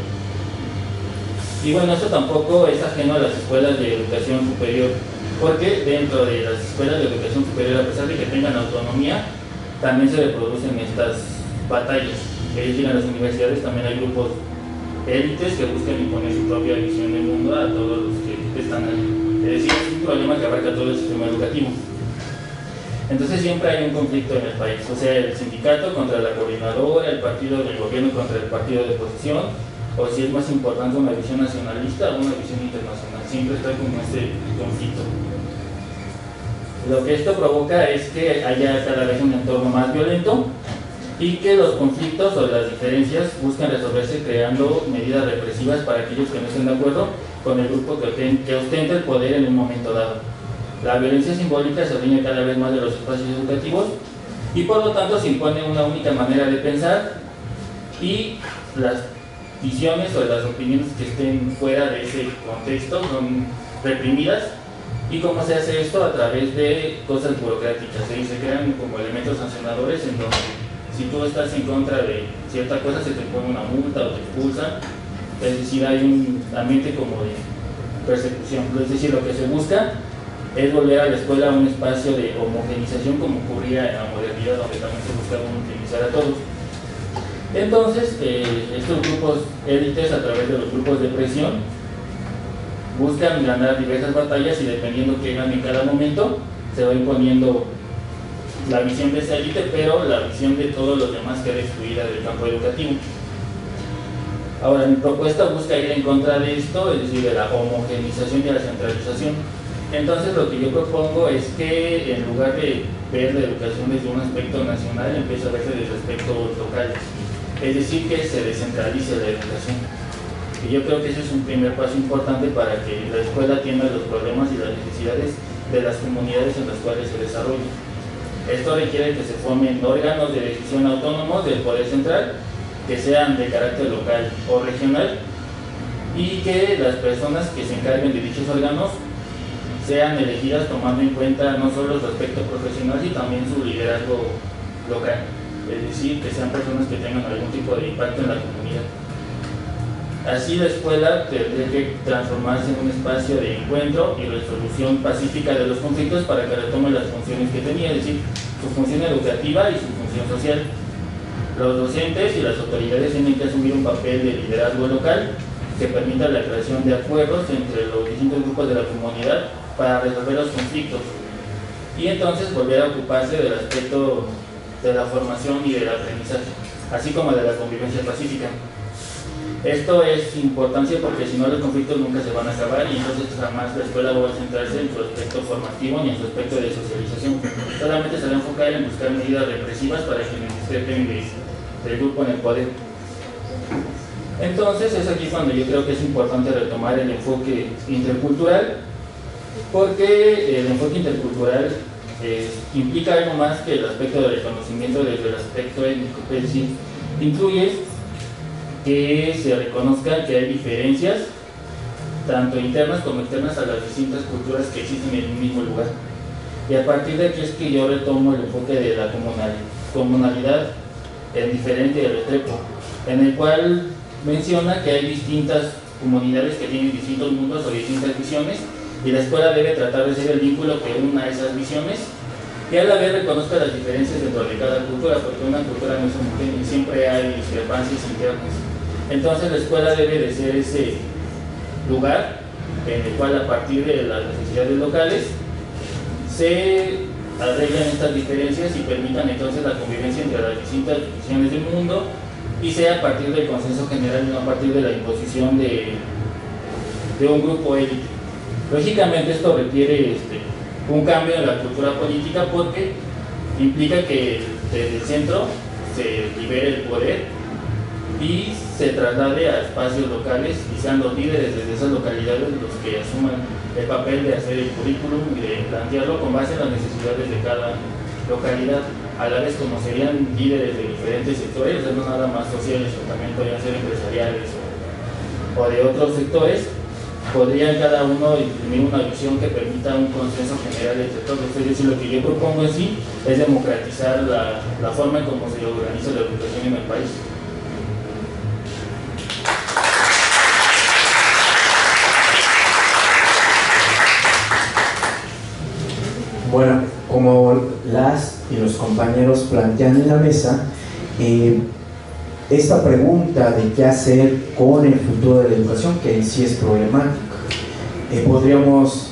Y bueno, esto tampoco es ajeno a las escuelas de educación superior, porque dentro de las escuelas de educación superior, a pesar de que tengan autonomía, también se reproducen estas batallas. Es decir, en las universidades también hay grupos élites que buscan imponer su propia visión del mundo a todos los que están ahí. Es decir, es un problema que abarca todo el sistema educativo. Entonces siempre hay un conflicto en el país, o sea, el sindicato contra la coordinadora, el partido del gobierno contra el partido de oposición, o si es más importante una visión nacionalista o una visión internacional. Siempre está como este conflicto. Lo que esto provoca es que haya cada vez un entorno más violento y que los conflictos o las diferencias buscan resolverse creando medidas represivas para aquellos que no estén de acuerdo con el grupo que ostenta el poder en un momento dado. La violencia simbólica se adueña cada vez más de los espacios educativos y por lo tanto se impone una única manera de pensar y las visiones o las opiniones que estén fuera de ese contexto son reprimidas. ¿Y cómo se hace esto? A través de cosas burocráticas. Se crean como elementos sancionadores en donde si tú estás en contra de cierta cosa se te pone una multa o te expulsan. Es decir, hay un ambiente como de persecución. Es decir, lo que se busca es volver a la escuela a un espacio de homogenización como ocurría en la modernidad, donde también se buscaba homogeneizar a todos. Entonces, estos grupos élites, a través de los grupos de presión, buscan ganar diversas batallas y dependiendo que gane en cada momento, se va imponiendo la visión de esa élite, pero la visión de todos los demás queda excluida del campo educativo. Ahora, mi propuesta busca ir en contra de esto, es decir, de la homogeneización y de la centralización. Entonces, lo que yo propongo es que en lugar de ver la educación desde un aspecto nacional, empiece a verse desde aspectos locales. Es decir, que se descentralice la educación. Y yo creo que ese es un primer paso importante para que la escuela atienda los problemas y las necesidades de las comunidades en las cuales se desarrolla. Esto requiere que se formen órganos de decisión autónomos del poder central, que sean de carácter local o regional, y que las personas que se encarguen de dichos órganos sean elegidas tomando en cuenta no solo su aspecto profesional, sino también su liderazgo local, es decir, que sean personas que tengan algún tipo de impacto en la comunidad. Así la escuela tendría que transformarse en un espacio de encuentro y resolución pacífica de los conflictos para que retome las funciones que tenía, es decir, su función educativa y su función social. Los docentes y las autoridades tienen que asumir un papel de liderazgo local que permita la creación de acuerdos entre los distintos grupos de la comunidad para resolver los conflictos y entonces volver a ocuparse del aspecto de la formación y del aprendizaje, así como de la convivencia pacífica. Esto es importancia porque si no los conflictos nunca se van a acabar y entonces jamás la escuela va a centrarse en su aspecto formativo ni en su aspecto de socialización. Solamente se va a enfocar en buscar medidas represivas para quienes discrepen del grupo en el poder. Entonces es aquí cuando yo creo que es importante retomar el enfoque intercultural, porque el enfoque intercultural implica algo más que el aspecto del reconocimiento desde el aspecto étnico, es decir, incluye que se reconozca que hay diferencias tanto internas como externas a las distintas culturas que existen en un mismo lugar. Y a partir de aquí es que yo retomo el enfoque de la comunalidad en diferente de Restrepo, en el cual menciona que hay distintas comunidades que tienen distintos mundos o distintas visiones y la escuela debe tratar de ser el vínculo que una esas visiones y a la vez reconozca las diferencias dentro de cada cultura, porque una cultura no es homogénea y siempre hay discrepancias internas. Entonces la escuela debe de ser ese lugar en el cual a partir de las necesidades locales se arreglan estas diferencias y permitan entonces la convivencia entre las distintas visiones del mundo y sea a partir del consenso general y no a partir de la imposición de un grupo élite. Lógicamente esto requiere un cambio en la cultura política porque implica que desde el centro se libere el poder y se traslade a espacios locales y sean los líderes desde esas localidades los que asuman el papel de hacer el currículum y de plantearlo con base en las necesidades de cada localidad, a la vez como serían líderes de diferentes sectores, o sea, no nada más sociales, o también podrían ser empresariales o de otros sectores, podrían cada uno imprimir una visión que permita un consenso general entre todos. Es decir, lo que yo propongo en sí es democratizar la forma en cómo se organiza la educación en el país. Bueno, como las y los compañeros plantean en la mesa, esta pregunta de qué hacer con el futuro de la educación, que en sí es problemática, podríamos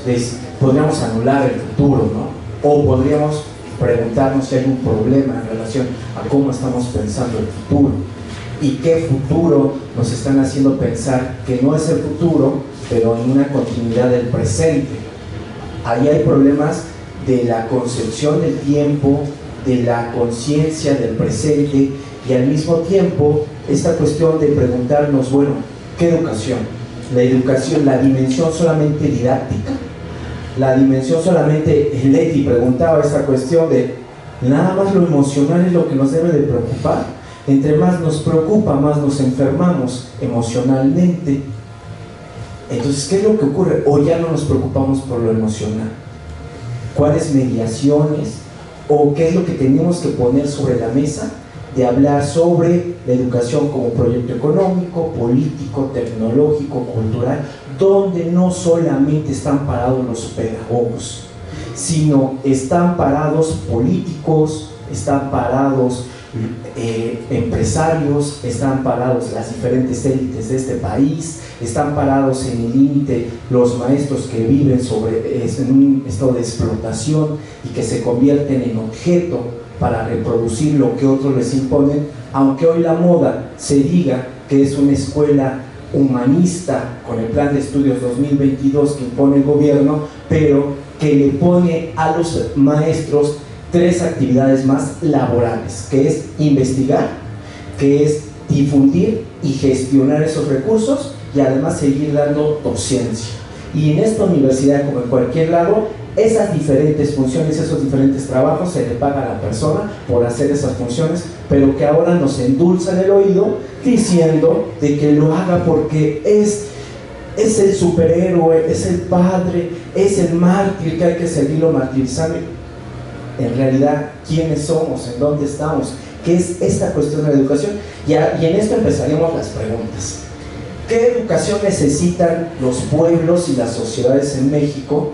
anular el futuro, ¿no? O podríamos preguntarnos si hay un problema en relación a cómo estamos pensando el futuro y qué futuro nos están haciendo pensar que no es el futuro, pero en una continuidad del presente. Ahí hay problemas de la concepción del tiempo, de la conciencia del presente y al mismo tiempo esta cuestión de preguntarnos, bueno, ¿qué educación? La educación, la dimensión solamente didáctica, la dimensión solamente, Leti preguntaba esta cuestión de nada más lo emocional es lo que nos debe de preocupar. Entre más nos preocupa, más nos enfermamos emocionalmente. Entonces, ¿qué es lo que ocurre? O ya no nos preocupamos por lo emocional. ¿Cuáles mediaciones o qué es lo que tenemos que poner sobre la mesa de hablar sobre la educación como proyecto económico, político, tecnológico, cultural, donde no solamente están parados los pedagogos, sino están parados políticos, están parados empresarios, están parados las diferentes élites de este país, están parados en el límite los maestros que viven en un estado de explotación y que se convierten en objeto para reproducir lo que otros les imponen, aunque hoy la moda se diga que es una escuela humanista con el plan de estudios 2022 que impone el gobierno, pero que le pone a los maestros 3 actividades más laborales, que es investigar, que es difundir y gestionar esos recursos y además seguir dando docencia. Y en esta universidad, como en cualquier lado, esas diferentes funciones, esos diferentes trabajos se le paga a la persona por hacer esas funciones, pero que ahora nos endulzan el oído diciendo de que lo haga porque es el superhéroe, es el padre, es el mártir que hay que seguirlo martirizando. En realidad, ¿quiénes somos? ¿En dónde estamos? ¿Qué es esta cuestión de la educación? Y en esto empezaríamos las preguntas. ¿Qué educación necesitan los pueblos y las sociedades en México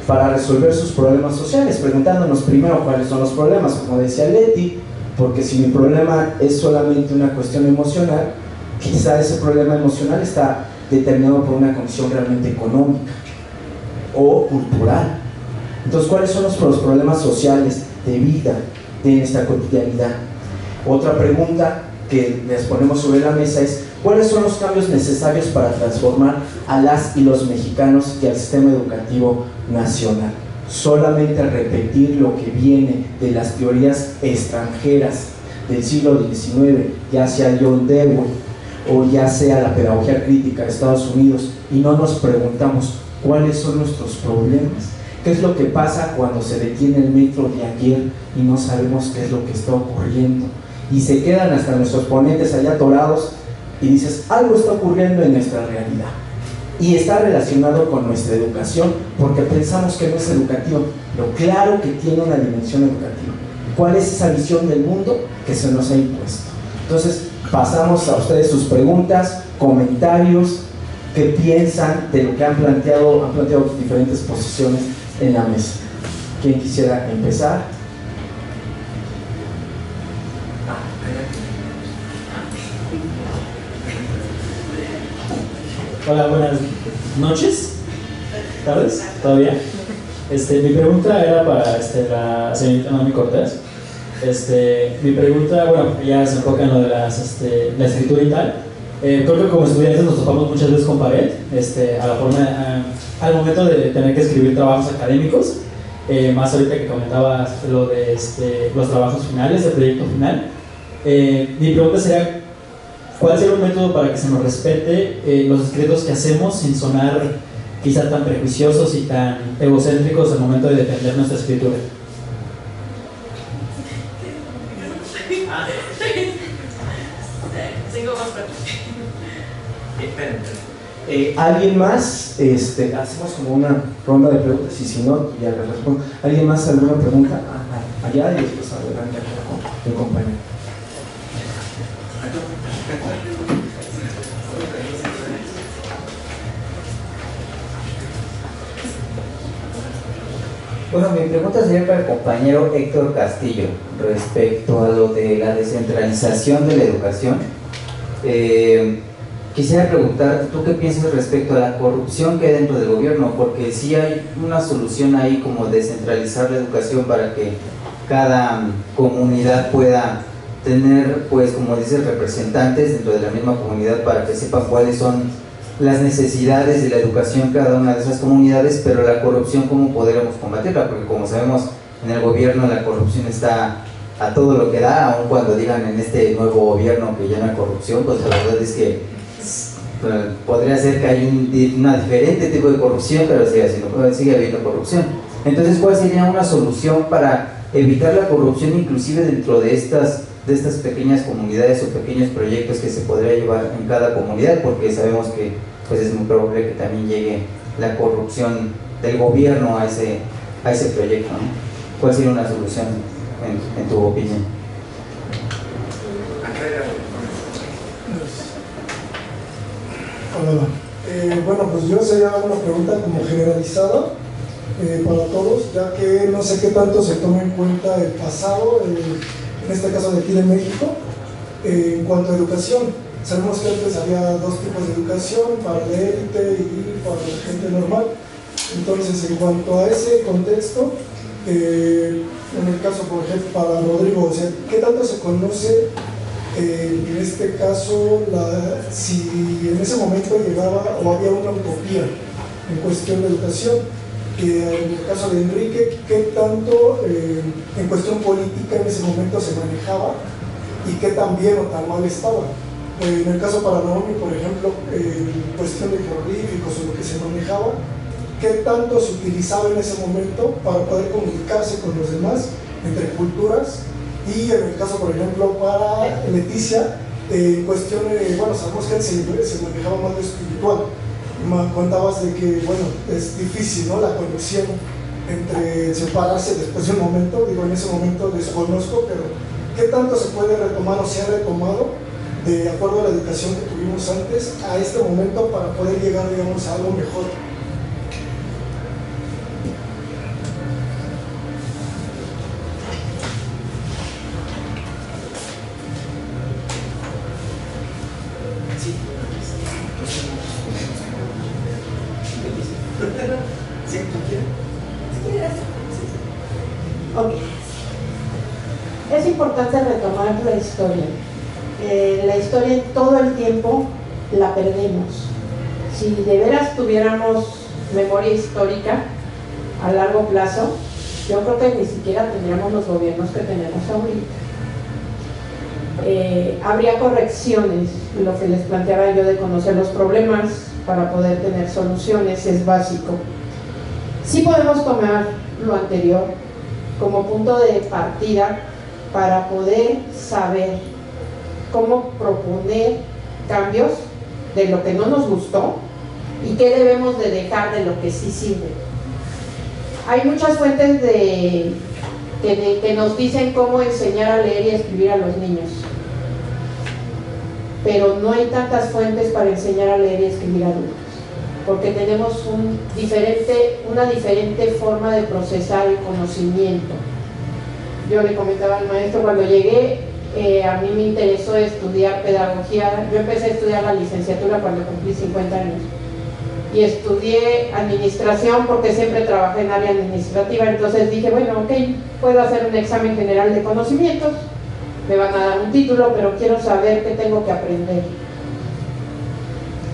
para resolver sus problemas sociales? Preguntándonos primero cuáles son los problemas, como decía Leti, porque si mi problema es solamente una cuestión emocional, quizá ese problema emocional está determinado por una condición realmente económica o cultural. Entonces, ¿cuáles son los problemas sociales de vida de nuestra cotidianidad? Otra pregunta que les ponemos sobre la mesa es: ¿cuáles son los cambios necesarios para transformar a las y los mexicanos y al sistema educativo nacional? Solamente repetir lo que viene de las teorías extranjeras del siglo XIX, ya sea John Dewey o ya sea la pedagogía crítica de Estados Unidos, y no nos preguntamos cuáles son nuestros problemas. ¿Qué es lo que pasa cuando se detiene el metro de ayer y no sabemos qué es lo que está ocurriendo? Y se quedan hasta nuestros ponentes allá atorados y dices, algo está ocurriendo en nuestra realidad. Y está relacionado con nuestra educación, porque pensamos que no es educativo, pero claro que tiene una dimensión educativa. ¿Cuál es esa visión del mundo que se nos ha impuesto? Entonces, pasamos a ustedes sus preguntas, comentarios, qué piensan de lo que han planteado diferentes posiciones en la mesa. ¿Quién quisiera empezar? Hola, buenas noches, tardes, todavía. Mi pregunta era para la señorita Noemí Cortés. Mi pregunta, bueno, ya se enfoca en lo de la escritura y tal. Creo que como estudiantes nos topamos muchas veces con pared, al momento de tener que escribir trabajos académicos, más ahorita que comentabas lo de los trabajos finales, el proyecto final. Mi pregunta sería: ¿cuál sería un método para que se nos respete los escritos que hacemos sin sonar quizá tan prejuiciosos y tan egocéntricos al momento de defender nuestra escritura? ¿Alguien más? Hacemos como una ronda de preguntas y si no, ya les respondo. ¿Alguien más alguna pregunta? Allá y después adelante con el compañero. Bueno, mi pregunta sería para el compañero Héctor Castillo respecto a lo de la descentralización de la educación. Quisiera preguntar, ¿tú qué piensas respecto a la corrupción que hay dentro del gobierno? Porque sí hay una solución ahí, como descentralizar la educación para que cada comunidad pueda tener, pues como dices, representantes dentro de la misma comunidad para que sepan cuáles son las necesidades de la educación cada una de esas comunidades, pero la corrupción, ¿cómo podremos combatirla? Porque como sabemos, en el gobierno la corrupción está a todo lo que da, aun cuando digan en este nuevo gobierno que ya no hay corrupción, pues la verdad es que podría ser que hay una diferente tipo de corrupción, pero sigue habiendo corrupción. Entonces, ¿cuál sería una solución para evitar la corrupción inclusive dentro de estas pequeñas comunidades o pequeños proyectos que se podría llevar en cada comunidad? Porque sabemos que pues es muy probable que también llegue la corrupción del gobierno a ese proyecto, ¿no? ¿Cuál sería una solución en tu opinión? Hola. Bueno, pues yo sería una pregunta como generalizada para todos, ya que no sé qué tanto se toma en cuenta el pasado en este caso de aquí de México, en cuanto a educación. Sabemos que antes había dos tipos de educación, para la élite y para la gente normal. Entonces, en cuanto a ese contexto, en el caso, por ejemplo, para Rodrigo, o sea, ¿qué tanto se conoce, en este caso, si en ese momento llegaba o había una utopía en cuestión de educación? En el caso de Enrique, ¿qué tanto en cuestión política en ese momento se manejaba y qué tan bien o tan mal estaba? En el caso para Naomi, por ejemplo, en cuestión de jeroglíficos o lo que se manejaba, ¿qué tanto se utilizaba en ese momento para poder comunicarse con los demás entre culturas? Y en el caso, por ejemplo, para Leticia, en cuestión de, bueno, sabemos que se manejaba más lo espiritual. Contabas de que, bueno, es difícil, ¿no?, la conexión entre separarse después de un momento. Digo, en ese momento desconozco, pero ¿qué tanto se puede retomar o se ha retomado de acuerdo a la educación que tuvimos antes a este momento para poder llegar, digamos, a algo mejor? Ok. Es importante retomar la historia. La historia todo el tiempo la perdemos. Si de veras tuviéramos memoria histórica a largo plazo, yo creo que ni siquiera tendríamos los gobiernos que tenemos ahorita. Habría correcciones, lo que les planteaba yo de conocer los problemas para poder tener soluciones es básico. Sí podemos tomar lo anterior como punto de partida para poder saber cómo proponer cambios de lo que no nos gustó y qué debemos de dejar de lo que sí sirve. Hay muchas fuentes que nos dicen cómo enseñar a leer y a escribir a los niños, pero no hay tantas fuentes para enseñar a leer y a escribir a adultos, porque tenemos una diferente forma de procesar el conocimiento. Yo le comentaba al maestro cuando llegué, a mí me interesó estudiar pedagogía. Yo empecé a estudiar la licenciatura cuando cumplí 50 años y estudié administración porque siempre trabajé en área administrativa. Entonces dije, bueno, ok, puedo hacer un examen general de conocimientos, me van a dar un título, pero quiero saber qué tengo que aprender,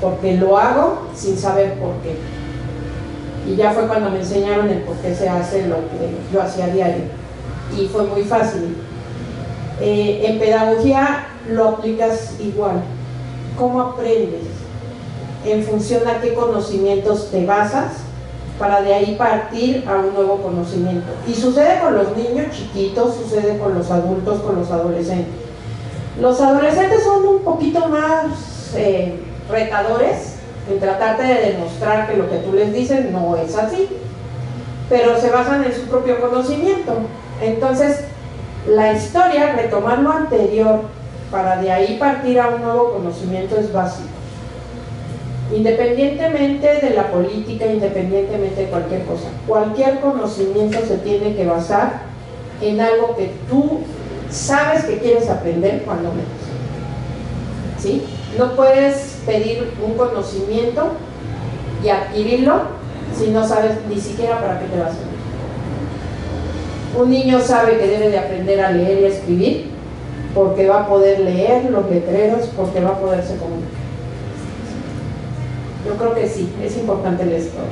porque lo hago sin saber por qué. Y ya fue cuando me enseñaron el por qué se hace lo que yo hacía a diario, y fue muy fácil. En pedagogía lo aplicas igual. ¿Cómo aprendes? En función a qué conocimientos te basas para de ahí partir a un nuevo conocimiento. Y sucede con los niños chiquitos, sucede con los adultos, con los adolescentes. Los adolescentes son un poquito más retadores en tratarte de demostrar que lo que tú les dices no es así, pero se basan en su propio conocimiento. Entonces, la historia, retomar lo anterior para de ahí partir a un nuevo conocimiento es básico. Independientemente de la política, independientemente de cualquier cosa, cualquier conocimiento se tiene que basar en algo que tú sabes que quieres aprender cuando menos. ¿Sí? No puedes pedir un conocimiento y adquirirlo si no sabes ni siquiera para qué te va a servir. Un niño sabe que debe de aprender a leer y a escribir porque va a poder leer los letreros, porque va a poderse comunicar. Yo creo que sí, es importante la historia.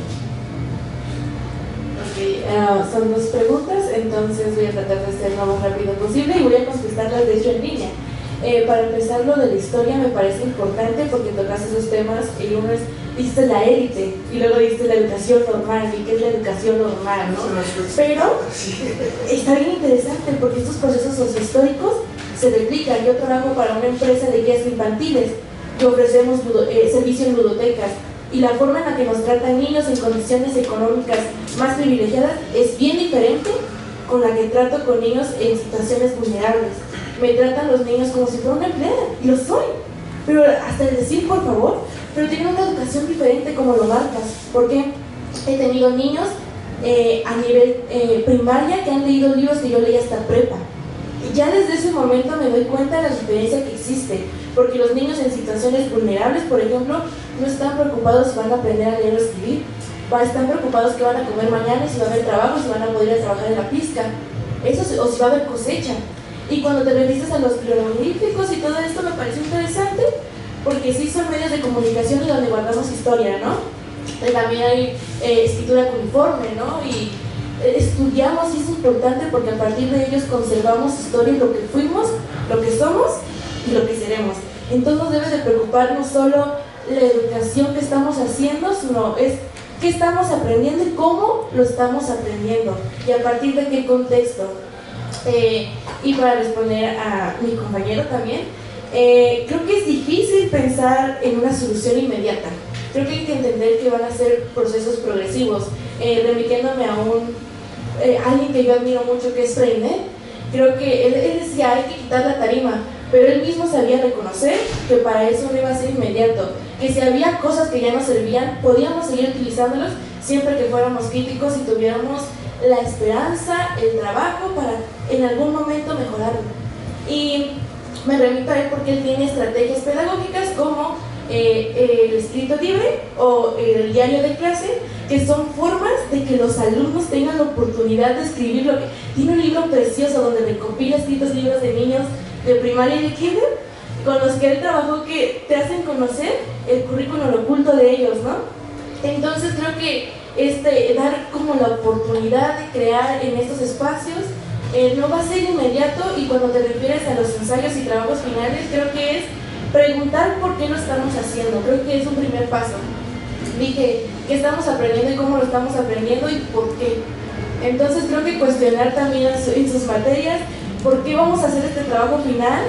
Ok, son dos preguntas, entonces voy a tratar de ser lo más rápido posible y voy a contestarlas de hecho en línea. Para empezar, lo de la historia me parece importante porque tocas esos temas y uno es, dijiste la élite y luego dijiste la educación normal. ¿Y qué es la educación normal, no? Pero está bien interesante porque estos procesos sociohistóricos se replican. Yo trabajo para una empresa de guías infantiles que ofrecemos servicio en ludotecas y la forma en la que nos tratan niños en condiciones económicas más privilegiadas es bien diferente con la que trato con niños en situaciones vulnerables. Me tratan los niños como si fuera una empleada, y lo soy, pero hasta el decir por favor, pero tienen una educación diferente como lo marcas, porque he tenido niños a nivel primaria que han leído libros que yo leí hasta prepa, ya desde ese momento me doy cuenta de la diferencia que existe, porque los niños en situaciones vulnerables, por ejemplo, no están preocupados si van a aprender a leer o escribir, están preocupados que van a comer mañana, si va a haber trabajo, si van a poder ir a trabajar en la pizca, o si va a haber cosecha. Y cuando te revisas a los jeroglíficos y todo esto me pareció interesante, porque sí son medios de comunicación y donde guardamos historia, ¿no? También hay escritura cuneiforme, ¿no? Y estudiamos, y es importante porque a partir de ellos conservamos historia y lo que fuimos, lo que somos y lo que seremos. Entonces nos debe de preocupar no solo la educación que estamos haciendo, sino es qué estamos aprendiendo y cómo lo estamos aprendiendo y a partir de qué contexto. Y para responder a mi compañero también, creo que es difícil pensar en una solución inmediata. Creo que hay que entender que van a ser procesos progresivos. Remitiéndome a alguien que yo admiro mucho, que es Freinet, creo que él decía, hay que quitar la tarima, pero él mismo sabía reconocer que para eso no iba a ser inmediato, que si había cosas que ya no servían, podíamos seguir utilizándolos siempre que fuéramos críticos y tuviéramos la esperanza, el trabajo para en algún momento mejorarlo. Y me remito a él porque él tiene estrategias pedagógicas como el escrito libre o el diario de clase, que son formas de que los alumnos tengan la oportunidad de escribir lo que... Tiene un libro precioso donde recopila escritos libros de niños de primaria y de kinder, con los que él trabajó, que te hacen conocer el currículum oculto de ellos, ¿no? Entonces creo que dar como la oportunidad de crear en estos espacios no va a ser inmediato, y cuando te refieres a los ensayos y trabajos finales, creo que es preguntar por qué lo estamos haciendo. Creo que es un primer paso. Dije, ¿qué estamos aprendiendo y cómo lo estamos aprendiendo y por qué? Entonces creo que cuestionar también en sus materias por qué vamos a hacer este trabajo final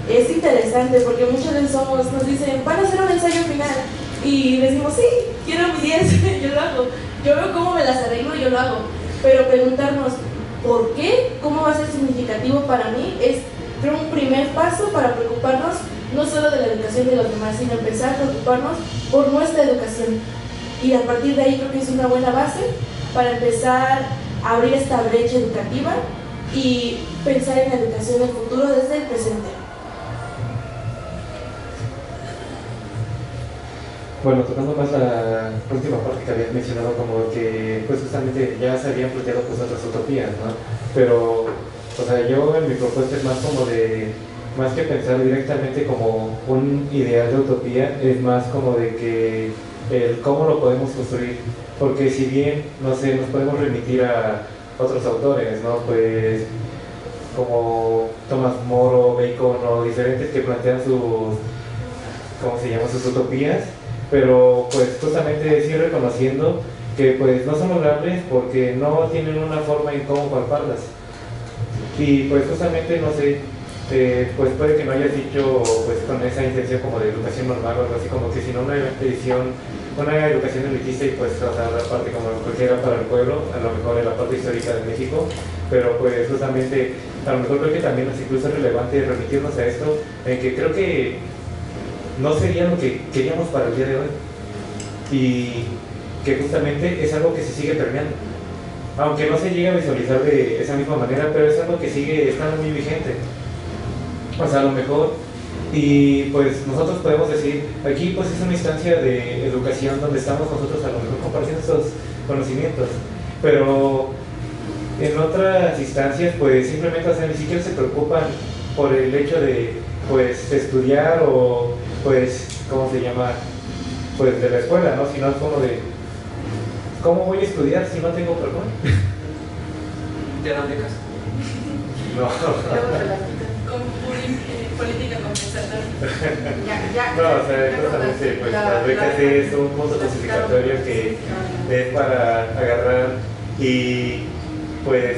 es interesante, porque muchas veces nos dicen, van a hacer un ensayo final, y decimos, sí, quiero mi 10, yo lo hago. Yo veo cómo me las arreglo y yo lo hago. Pero preguntarnos, ¿por qué? ¿Cómo va a ser significativo para mí? Es, creo, un primer paso para preocuparnos no solo de la educación de los demás, sino empezar a preocuparnos por nuestra educación. Y a partir de ahí creo que es una buena base para empezar a abrir esta brecha educativa y pensar en la educación del futuro desde el presente. Bueno, tocando más la última parte que habías mencionado, como que pues justamente ya se habían planteado pues otras utopías, ¿no? Pero, o sea, yo en mi propuesta es más como de, más que pensar directamente como un ideal de utopía, es más como de que el cómo lo podemos construir, porque si bien, no sé, nos podemos remitir a otros autores, ¿no? Pues como Thomas More, Bacon o diferentes que plantean sus, ¿cómo se llama?, sus utopías, pero pues justamente es ir reconociendo que pues no son logrables porque no tienen una forma en cómo palparlas. Y pues justamente, no sé, pues puede que no hayas dicho pues con esa intención como de educación normal o algo así, como que sino una educación elitista y pues o sea, la parte como cualquiera para el pueblo, a lo mejor en la parte histórica de México, pero pues justamente a lo mejor creo que también es incluso relevante remitirnos a esto, en que creo que no sería lo que queríamos para el día de hoy, y que justamente es algo que se sigue permeando, aunque no se llegue a visualizar de esa misma manera, pero es algo que sigue estando muy vigente. O sea, a lo mejor, y pues nosotros podemos decir, aquí pues es una instancia de educación donde estamos nosotros a lo mejor compartiendo estos conocimientos, pero en otras instancias pues simplemente, o sea, ni siquiera se preocupan por el hecho de pues estudiar o pues, ¿cómo se llama?, pues de la escuela, ¿no? Sino es como de, ¿cómo voy a estudiar si no tengo perdón? ¿Te dan becas? No. Con política compensatoria. No, o sea, justamente, pues las becas es un punto clasificatorio que es para agarrar y pues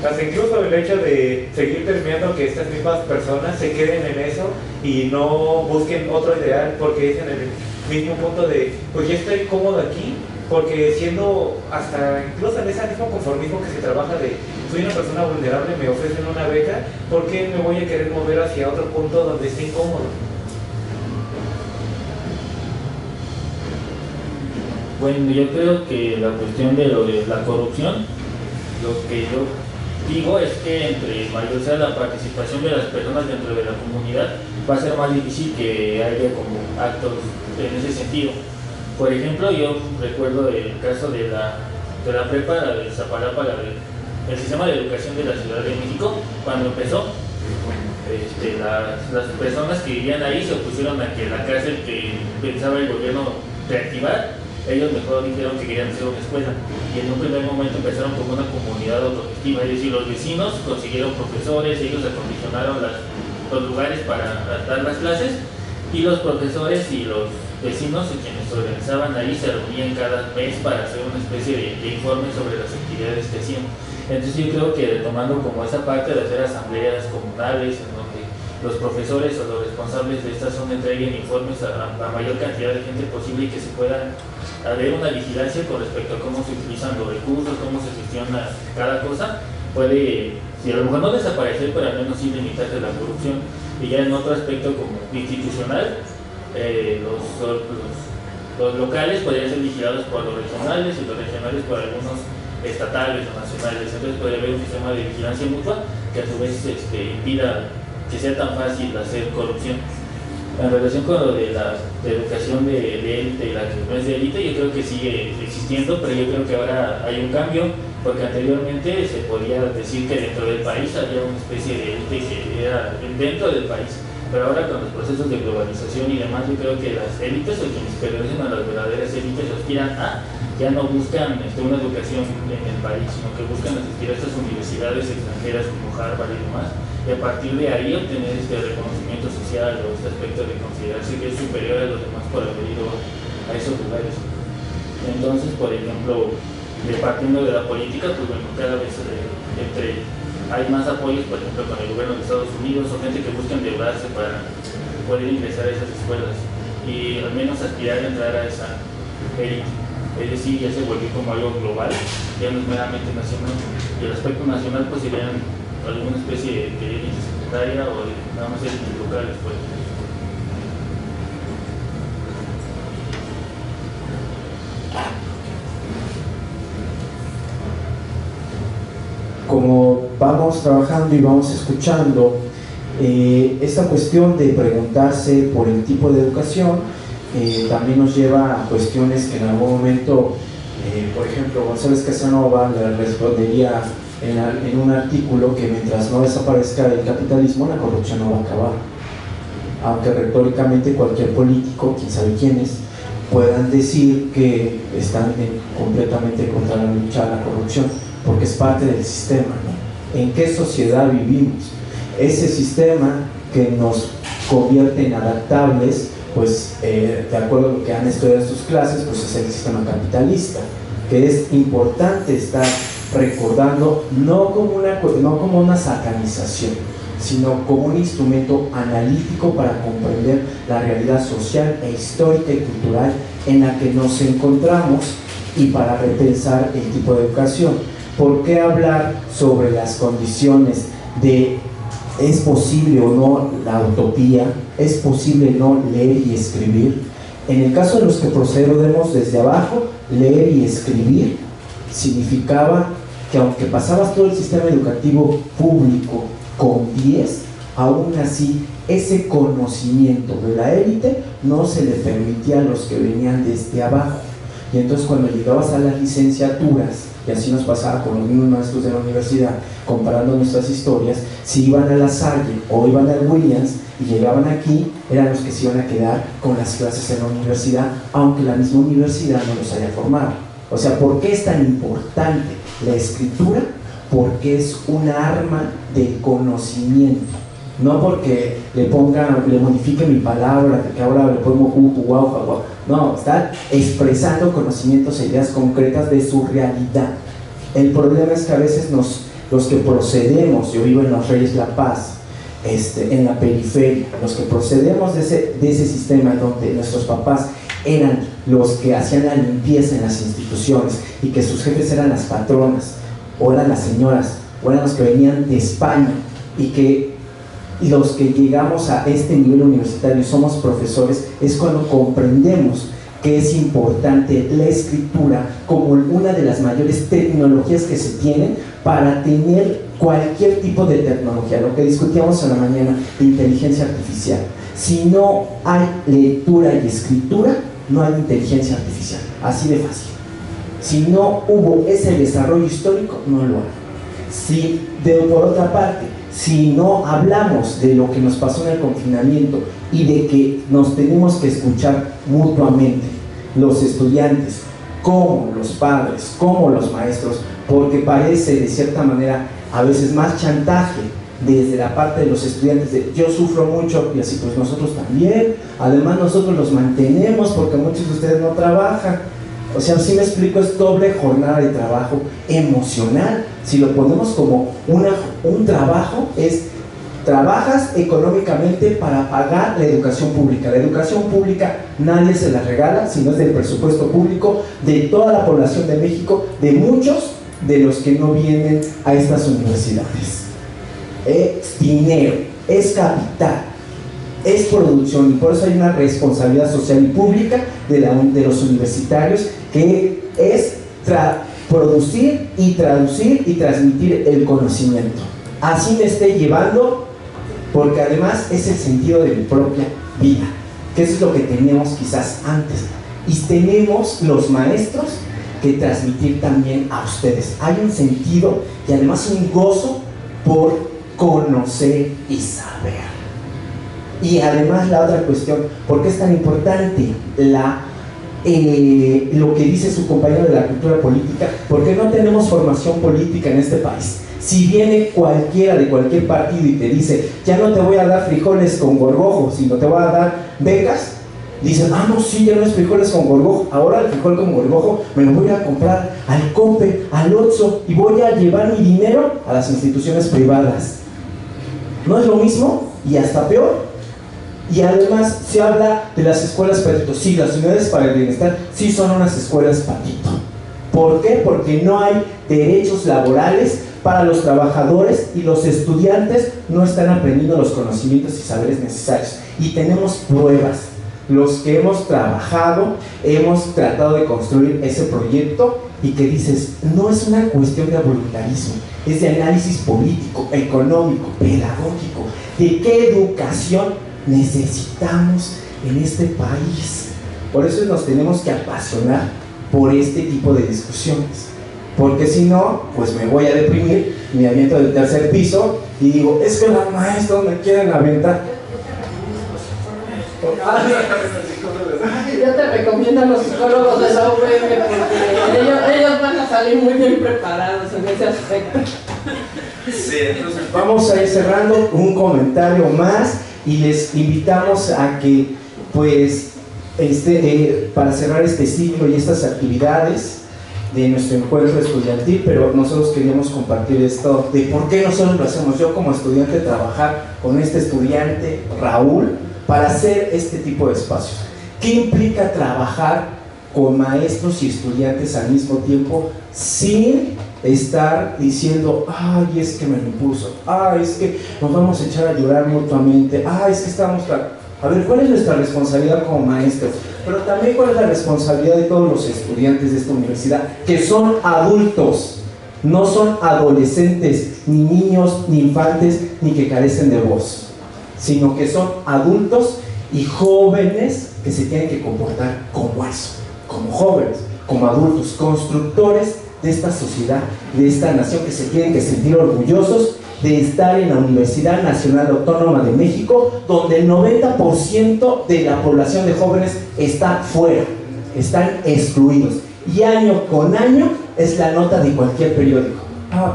hasta incluso el hecho de seguir permeando que estas mismas personas se queden en eso y no busquen otro ideal, porque es en el mismo punto de, pues ya estoy cómodo aquí, porque siendo hasta incluso en ese mismo conformismo que se trabaja de, soy una persona vulnerable, me ofrecen una beca, ¿por qué me voy a querer mover hacia otro punto donde esté incómodo? Bueno, yo creo que la cuestión de lo de la corrupción, lo que yo objetivo es que entre mayor sea la participación de las personas dentro de la comunidad, va a ser más difícil que haya como actos en ese sentido. Por ejemplo, yo recuerdo el caso de la prepa, la de Zapalapa, el sistema de educación de la Ciudad de México, cuando empezó, las personas que vivían ahí se opusieron a que la cárcel que pensaba el gobierno reactivar, ellos mejor dijeron que querían hacer una escuela, y en un primer momento empezaron como una comunidad autogestiva, es decir, los vecinos consiguieron profesores, ellos acondicionaron los lugares para dar las clases, y los profesores y los vecinos quienes se organizaban ahí se reunían cada mes para hacer una especie de informe sobre las actividades que hacían. Entonces yo creo que retomando como esa parte de hacer asambleas comunales en donde los profesores o los responsables de esta zona entreguen informes a mayor cantidad de gente posible y que se pueda haber una vigilancia con respecto a cómo se utilizan los recursos, cómo se gestiona cada cosa, puede, si a lo mejor no desaparecer, pero al menos sí limitarse la corrupción. Y ya en otro aspecto como institucional, los locales podrían ser vigilados por los regionales y los regionales por algunos estatales o nacionales. Entonces podría haber un sistema de vigilancia mutua que a su vez impida que sea tan fácil hacer corrupción. En relación con lo de la educación de élite y la que no es de élite, yo creo que sigue existiendo, pero yo creo que ahora hay un cambio, porque anteriormente se podía decir que dentro del país había una especie de élite que era dentro del país, pero ahora con los procesos de globalización y demás, yo creo que las élites o quienes pertenecen a las verdaderas élites aspiran a, ya no buscan una educación en el país, sino que buscan asistir a estas universidades extranjeras como Harvard y demás, y a partir de ahí obtener este reconocimiento social o este aspecto de considerarse que es superior a los demás por haber ido a esos lugares. Entonces, por ejemplo, partiendo de la política, pues bueno, cada vez hay más apoyos, por ejemplo, con el gobierno de Estados Unidos o gente que busca endeudarse para poder ingresar a esas escuelas y al menos aspirar a entrar a esa élite. Es decir, ya se volvió como algo global, ya no es meramente nacional, y el aspecto nacional pues serían alguna especie de élite secundaria o de nada más élites locales, pues. Como vamos trabajando y vamos escuchando, esta cuestión de preguntarse por el tipo de educación también nos lleva a cuestiones que en algún momento, por ejemplo, González Casanova le respondería en un artículo que mientras no desaparezca el capitalismo, la corrupción no va a acabar. Aunque retóricamente cualquier político, quién sabe quiénes, puedan decir que están completamente contra la lucha a la corrupción, porque es parte del sistema, ¿no? ¿En qué sociedad vivimos? Ese sistema que nos convierte en adaptables, pues de acuerdo a lo que han estudiado en sus clases, pues es el sistema capitalista, que es importante estar recordando no como una satanización, sino como un instrumento analítico para comprender la realidad social e histórica y cultural en la que nos encontramos y para repensar el tipo de educación. ¿Por qué hablar sobre las condiciones de es posible o no la utopía? ¿Es posible no leer y escribir? En el caso de los que procedemos desde abajo, leer y escribir significaba que aunque pasabas todo el sistema educativo público con 10, aún así ese conocimiento de la élite no se le permitía a los que venían desde abajo. Y entonces cuando llegabas a las licenciaturas, y así nos pasaba con los mismos maestros de la universidad, comparando nuestras historias, si iban a La Salle o iban al Williams y llegaban aquí, eran los que se iban a quedar con las clases en la universidad, aunque la misma universidad no los haya formado. O sea, ¿por qué es tan importante la escritura? Porque es un arma de conocimiento, no porque le modifique mi palabra, que ahora le pongo guau. No, está expresando conocimientos e ideas concretas de su realidad. El problema es que a veces los que procedemos, yo vivo en Los Reyes La Paz, en la periferia, los que procedemos de ese sistema donde nuestros papás eran los que hacían la limpieza en las instituciones y que sus jefes eran las patronas, o eran las señoras, o eran los que venían de España, y los que llegamos a este nivel universitario y somos profesores, es cuando comprendemos que es importante la escritura como una de las mayores tecnologías que se tienen para tener cualquier tipo de tecnología, lo que discutíamos en la mañana, inteligencia artificial. Si no hay lectura y escritura, no hay inteligencia artificial, así de fácil. Si no hubo ese desarrollo histórico, no lo hay. Por otra parte, si no hablamos de lo que nos pasó en el confinamiento y de que nos tenemos que escuchar mutuamente, los estudiantes, como los padres, como los maestros, porque parece de cierta manera a veces más chantaje desde la parte de los estudiantes de yo sufro mucho, y así pues nosotros también, además nosotros los mantenemos porque muchos de ustedes no trabajan. O sea, si me explico, es doble jornada de trabajo emocional. Si lo ponemos como un trabajo, es trabajas económicamente para pagar la educación pública. La educación pública nadie se la regala, sino es del presupuesto público de toda la población de México, de muchos de los que no vienen a estas universidades. Es dinero, es capital, es producción, y por eso hay una responsabilidad social y pública de los universitarios, que es producir y traducir y transmitir el conocimiento. Así me esté llevando, porque además es el sentido de mi propia vida, que eso es lo que teníamos quizás antes, y tenemos los maestros que transmitir también a ustedes. Hay un sentido y además un gozo por conocer y saber. Y además la otra cuestión, ¿por qué es tan importante lo que dice su compañero de la cultura política? Porque no tenemos formación política en este país. Si viene cualquiera de cualquier partido y te dice, ya no te voy a dar frijoles con gorgojo, sino te voy a dar becas, dicen, no, sí, ya no es frijoles con gorgojo, ahora el frijol con gorgojo me lo voy a comprar al Cope, al Oxxo, y voy a llevar mi dinero a las instituciones privadas. ¿No es lo mismo? Y hasta peor. Y además se habla de las escuelas patito. Sí, las unidades para el bienestar sí son unas escuelas patito. ¿Por qué? Porque no hay derechos laborales para los trabajadores y los estudiantes no están aprendiendo los conocimientos y saberes necesarios. Y tenemos pruebas. Los que hemos trabajado, hemos tratado de construir ese proyecto, y que dices, no es una cuestión de voluntarismo, es de análisis político, económico, pedagógico, de qué educación necesitamos en este país. Por eso nos tenemos que apasionar por este tipo de discusiones, porque si no, pues me voy a deprimir, me aviento del tercer piso y digo, es que los maestros me quieren aventar. Yo te recomiendo a los psicólogos de la UVM porque ellos van a salir muy bien preparados en ese aspecto. Sí, entonces vamos a ir cerrando un comentario más y les invitamos a que, pues, para cerrar este ciclo y estas actividades de nuestro encuentro estudiantil, pero nosotros queríamos compartir esto de por qué nosotros lo hacemos. Yo como estudiante trabajar con este estudiante Raúl para hacer este tipo de espacios. ¿Qué implica trabajar con maestros y estudiantes al mismo tiempo sin estar diciendo, ay, es que me lo impuso, ay, es que nos vamos a echar a llorar mutuamente, ay, es que estamos... A ver, ¿cuál es nuestra responsabilidad como maestros? Pero también cuál es la responsabilidad de todos los estudiantes de esta universidad, que son adultos, no son adolescentes, ni niños, ni infantes, ni que carecen de voz, sino que son adultos y jóvenes que se tienen que comportar como eso, como jóvenes, como adultos, constructores de esta sociedad, de esta nación, que se tienen que sentir orgullosos de estar en la Universidad Nacional Autónoma de México, donde el 90% de la población de jóvenes está fuera, están excluidos, y año con año es la nota de cualquier periódico.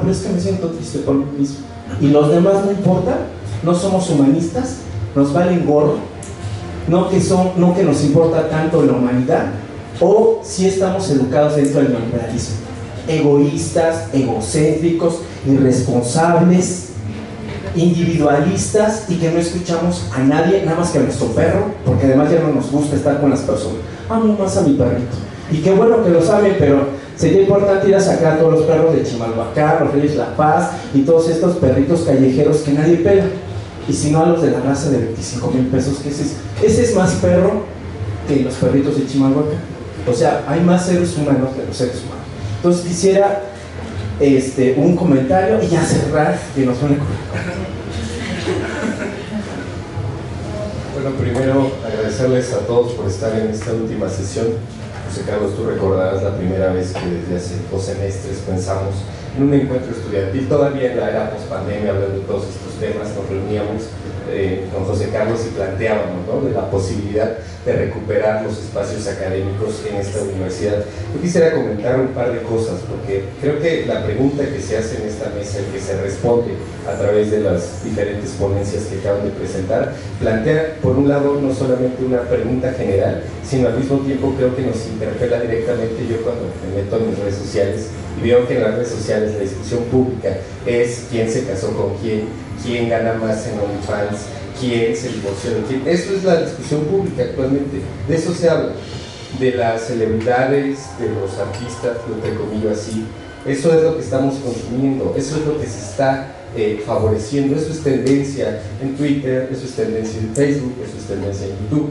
Pero es que me siento triste por mí mismo. ¿Y los demás no importan? ¿No somos humanistas? ¿Nos valen gorro? ¿No que nos importa tanto la humanidad? ¿O si estamos educados dentro del neoliberalismo? Egoístas, egocéntricos, irresponsables, individualistas, y que no escuchamos a nadie, nada más que a nuestro perro, porque además ya no nos gusta estar con las personas. Amo más a mi perrito. Y qué bueno que lo saben, pero sería importante ir a sacar a todos los perros de Chimalhuacán, los Reyes La Paz y todos estos perritos callejeros que nadie pela. Y si no, a los de la raza de 25,000 pesos, que ese es más perro que los perritos de Chimalhuacán. O sea, hay más seres humanos que los seres humanos. Entonces quisiera un comentario y ya cerrar, que nos van a correr. Bueno, primero agradecerles a todos por estar en esta última sesión. José Carlos, tú recordarás la primera vez que desde hace 2 semestres pensamos en un encuentro estudiantil, todavía en la era post-pandemia, hablando de todos estos temas, nos reuníamos con José Carlos y planteábamos, ¿no?, de la posibilidad de recuperar los espacios académicos en esta universidad. Yo quisiera comentar un par de cosas, porque creo que la pregunta que se hace en esta mesa y que se responde a través de las diferentes ponencias que acaban de presentar, plantea, por un lado, no solamente una pregunta general, sino al mismo tiempo creo que nos interpela directamente. Yo cuando me meto en mis redes sociales y veo que en las redes sociales la discusión pública es quién se casó con quién gana más en OnlyFans, quién se divorció de quién. Eso es la discusión pública actualmente, de eso se habla, de las celebridades, de los artistas, lo entrecomillo así. Eso es lo que estamos consumiendo, eso es lo que se está favoreciendo, eso es tendencia en Twitter, eso es tendencia en Facebook, eso es tendencia en YouTube.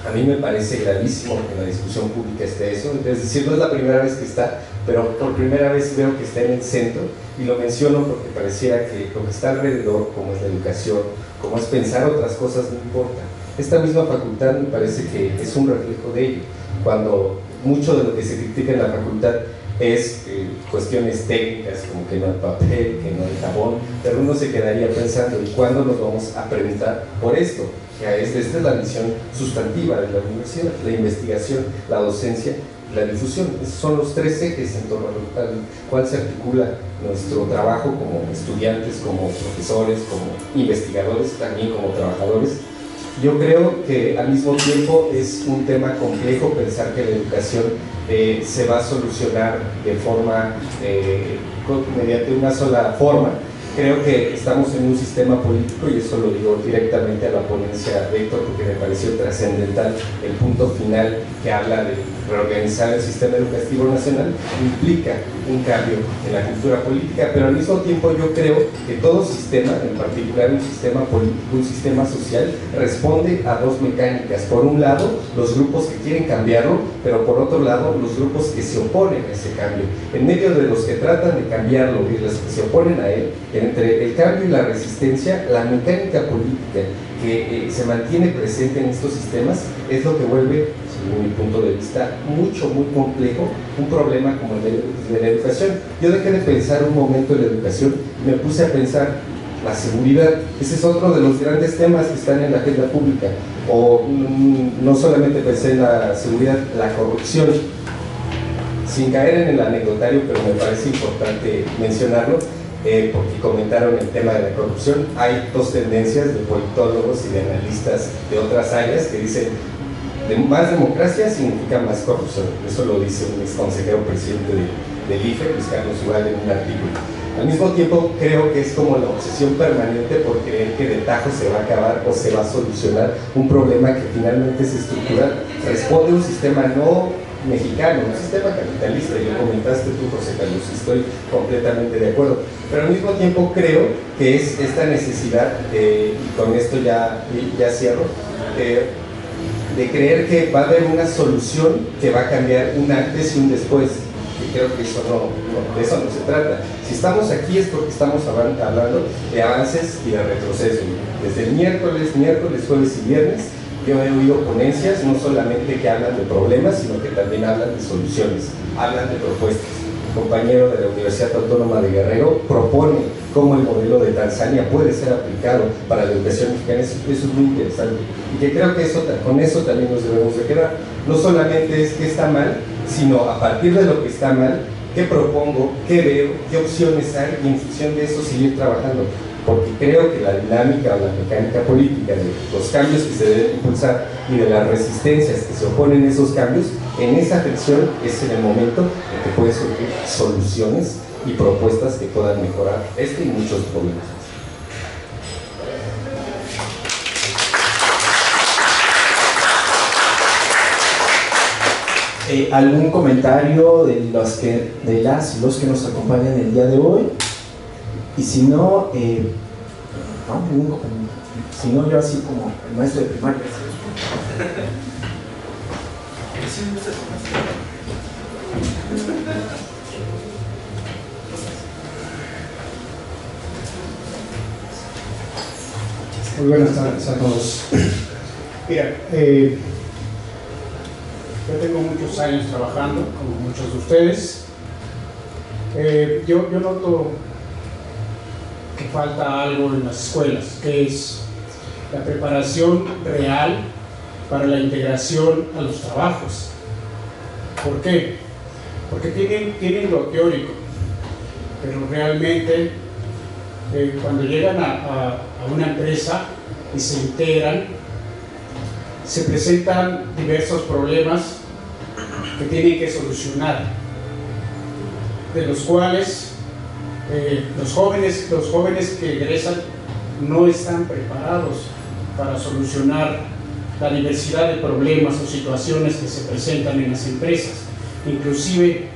A mí me parece gravísimo que en la discusión pública esté eso, es decir, no es la primera vez que está, pero por primera vez veo que está en el centro, y lo menciono porque pareciera que lo que está alrededor, como es la educación, como es pensar otras cosas, no importa. Esta misma facultad me parece que es un reflejo de ello, cuando mucho de lo que se critica en la facultad es cuestiones técnicas, como que no hay papel, que no hay jabón, pero uno se quedaría pensando, ¿y cuándo nos vamos a preguntar por esto? Esta es la visión sustantiva de la universidad, la investigación, la docencia, la difusión. Esos son los 3 ejes en torno al cual se articula nuestro trabajo como estudiantes, como profesores, como investigadores, también como trabajadores. Yo creo que al mismo tiempo es un tema complejo pensar que la educación se va a solucionar de forma, mediante una sola forma. Creo que estamos en un sistema político, y eso lo digo directamente a la ponencia de Héctor, porque me pareció trascendental el punto final que habla de reorganizar el sistema educativo nacional, implica un cambio en la cultura política, pero al mismo tiempo yo creo que todo sistema, en particular un sistema político, un sistema social, responde a 2 mecánicas. Por un lado, los grupos que quieren cambiarlo, pero por otro lado, los grupos que se oponen a ese cambio. En medio de los que tratan de cambiarlo y los que se oponen a él, entre el cambio y la resistencia, la mecánica política que se mantiene presente en estos sistemas es lo que vuelve, según mi punto de vista, muy complejo un problema como el de la educación. Yo dejé de pensar un momento en la educación y me puse a pensar la seguridad. Ese es otro de los grandes temas que están en la agenda pública. O no solamente pensé en la seguridad, la corrupción. Sin caer en el anecdotario, pero me parece importante mencionarlo, porque comentaron el tema de la corrupción. Hay 2 tendencias de politólogos y de analistas de otras áreas que dicen más democracia significa más corrupción. Eso lo dice un ex consejero presidente del IFE, Luis Carlos Ugal, en un artículo. Al mismo tiempo creo que es como la obsesión permanente por creer que de tajo se va a acabar o se va a solucionar un problema que finalmente es estructural. Responde a un sistema no mexicano, un sistema capitalista, y lo comentaste tú, José Carlos, estoy completamente de acuerdo, pero al mismo tiempo creo que es esta necesidad, y con esto ya cierro, de creer que va a haber una solución que va a cambiar un antes y un después, y creo que eso de eso no se trata. Si estamos aquí es porque estamos hablando de avances y de retroceso. Desde el miércoles, jueves y viernes, yo he oído ponencias no solamente que hablan de problemas, sino que también hablan de soluciones, hablan de propuestas. El compañero de la Universidad Autónoma de Guerrero propone cómo el modelo de Tanzania puede ser aplicado para la educación mexicana. Eso es muy interesante, y que creo que con eso también nos debemos de quedar. No solamente es que está mal, sino a partir de lo que está mal, qué propongo, qué veo, qué opciones hay, y en función de eso seguir trabajando. Porque creo que la dinámica o la mecánica política de los cambios que se deben impulsar y de las resistencias que se oponen a esos cambios, en esa tensión es en el momento en que pueden surgir soluciones y propuestas que puedan mejorar este y muchos problemas. ¿Algún comentario de los que nos acompañan el día de hoy? Y si no, no, ningún comentario. Si no, yo así como el maestro de primaria. Muy buenas tardes a todos. Mira, yo tengo muchos años trabajando, como muchos de ustedes. Yo noto que falta algo en las escuelas, que es la preparación real para la integración a los trabajos. ¿Por qué? Porque tienen lo teórico, pero realmente cuando llegan a una empresa y se integran, se presentan diversos problemas que tienen que solucionar, de los cuales los jóvenes que egresan no están preparados para solucionar la diversidad de problemas o situaciones que se presentan en las empresas. Inclusive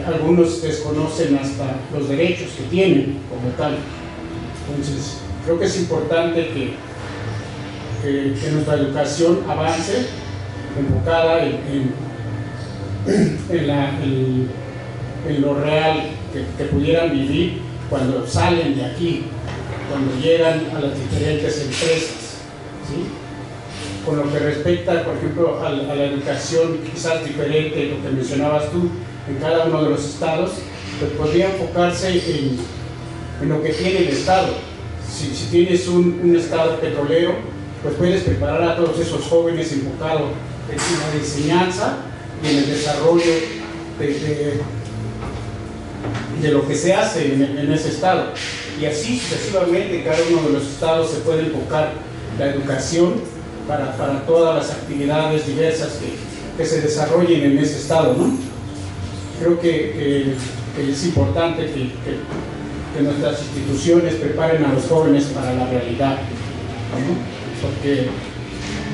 algunos desconocen hasta los derechos que tienen como tal. Entonces, creo que es importante que nuestra educación avance enfocada en lo real que pudieran vivir cuando salen de aquí, cuando llegan a las diferentes empresas, ¿sí? Con lo que respecta, por ejemplo, a la educación quizás diferente, lo que mencionabas tú, en cada uno de los estados, pues podría enfocarse en lo que tiene el estado. Si tienes un estado petrolero, pues puedes preparar a todos esos jóvenes enfocados en la enseñanza y en el desarrollo de lo que se hace en ese estado. Y así sucesivamente en cada uno de los estados se puede enfocar la educación para todas las actividades diversas que se desarrollen en ese estado, ¿no? Creo que es importante que nuestras instituciones preparen a los jóvenes para la realidad, ¿no? Porque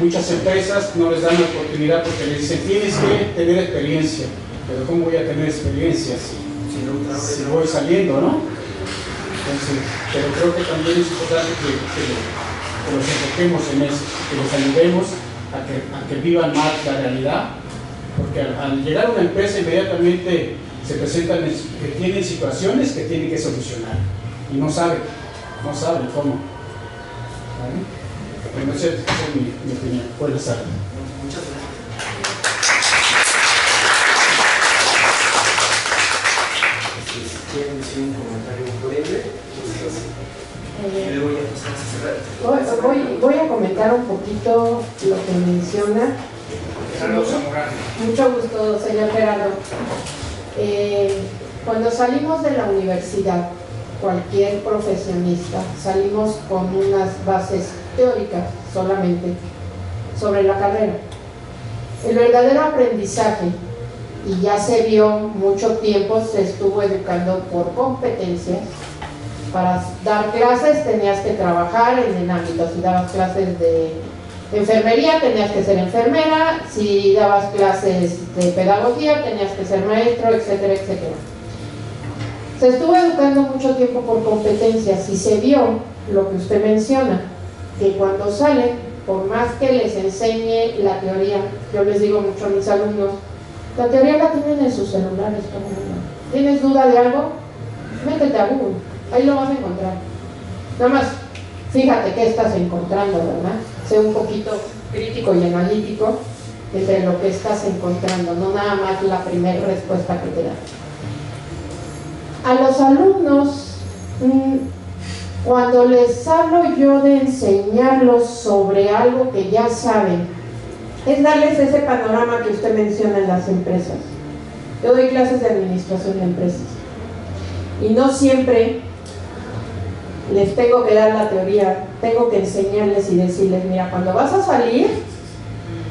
muchas empresas no les dan la oportunidad porque les dicen tienes que tener experiencia, pero ¿cómo voy a tener experiencia si voy saliendo, ¿no? Entonces, pero creo que también es importante que los enfoquemos en eso, que los ayudemos a que vivan más la realidad, porque al llegar a una empresa inmediatamente se presentan que tienen situaciones que tienen que solucionar y no saben cómo. ¿Vale? Bueno, esa es mi opinión. Buenas tardes. Muchas gracias. ¿Quieren decir un comentario breve? Y luego ya pasamos a cerrar. Voy a comentar un poquito lo que menciona. Mucho gusto, señor Gerardo. Cuando salimos de la universidad, cualquier profesionista, salimos con unas bases teóricas solamente sobre la carrera. El verdadero aprendizaje, y ya se vio mucho tiempo, se estuvo educando por competencias. Para dar clases tenías que trabajar en el ámbito. Si dabas clases de enfermería tenías que ser enfermera, si dabas clases de pedagogía tenías que ser maestro, etcétera, etcétera. Se estuvo educando mucho tiempo por competencias y se vio lo que usted menciona, que cuando salen, por más que les enseñe la teoría, yo les digo mucho a mis alumnos, la teoría la tienen en sus celulares. ¿Tienes duda de algo? Métete a Google, ahí lo vas a encontrar. Nada más, fíjate qué estás encontrando, ¿verdad? Sé un poquito crítico y analítico entre lo que estás encontrando, no nada más la primera respuesta que te da. A los alumnos, cuando les hablo yo de enseñarlos sobre algo que ya saben, es darles ese panorama que usted menciona en las empresas. Yo doy clases de administración de empresas y no siempre les tengo que dar la teoría, tengo que enseñarles y decirles, mira, cuando vas a salir,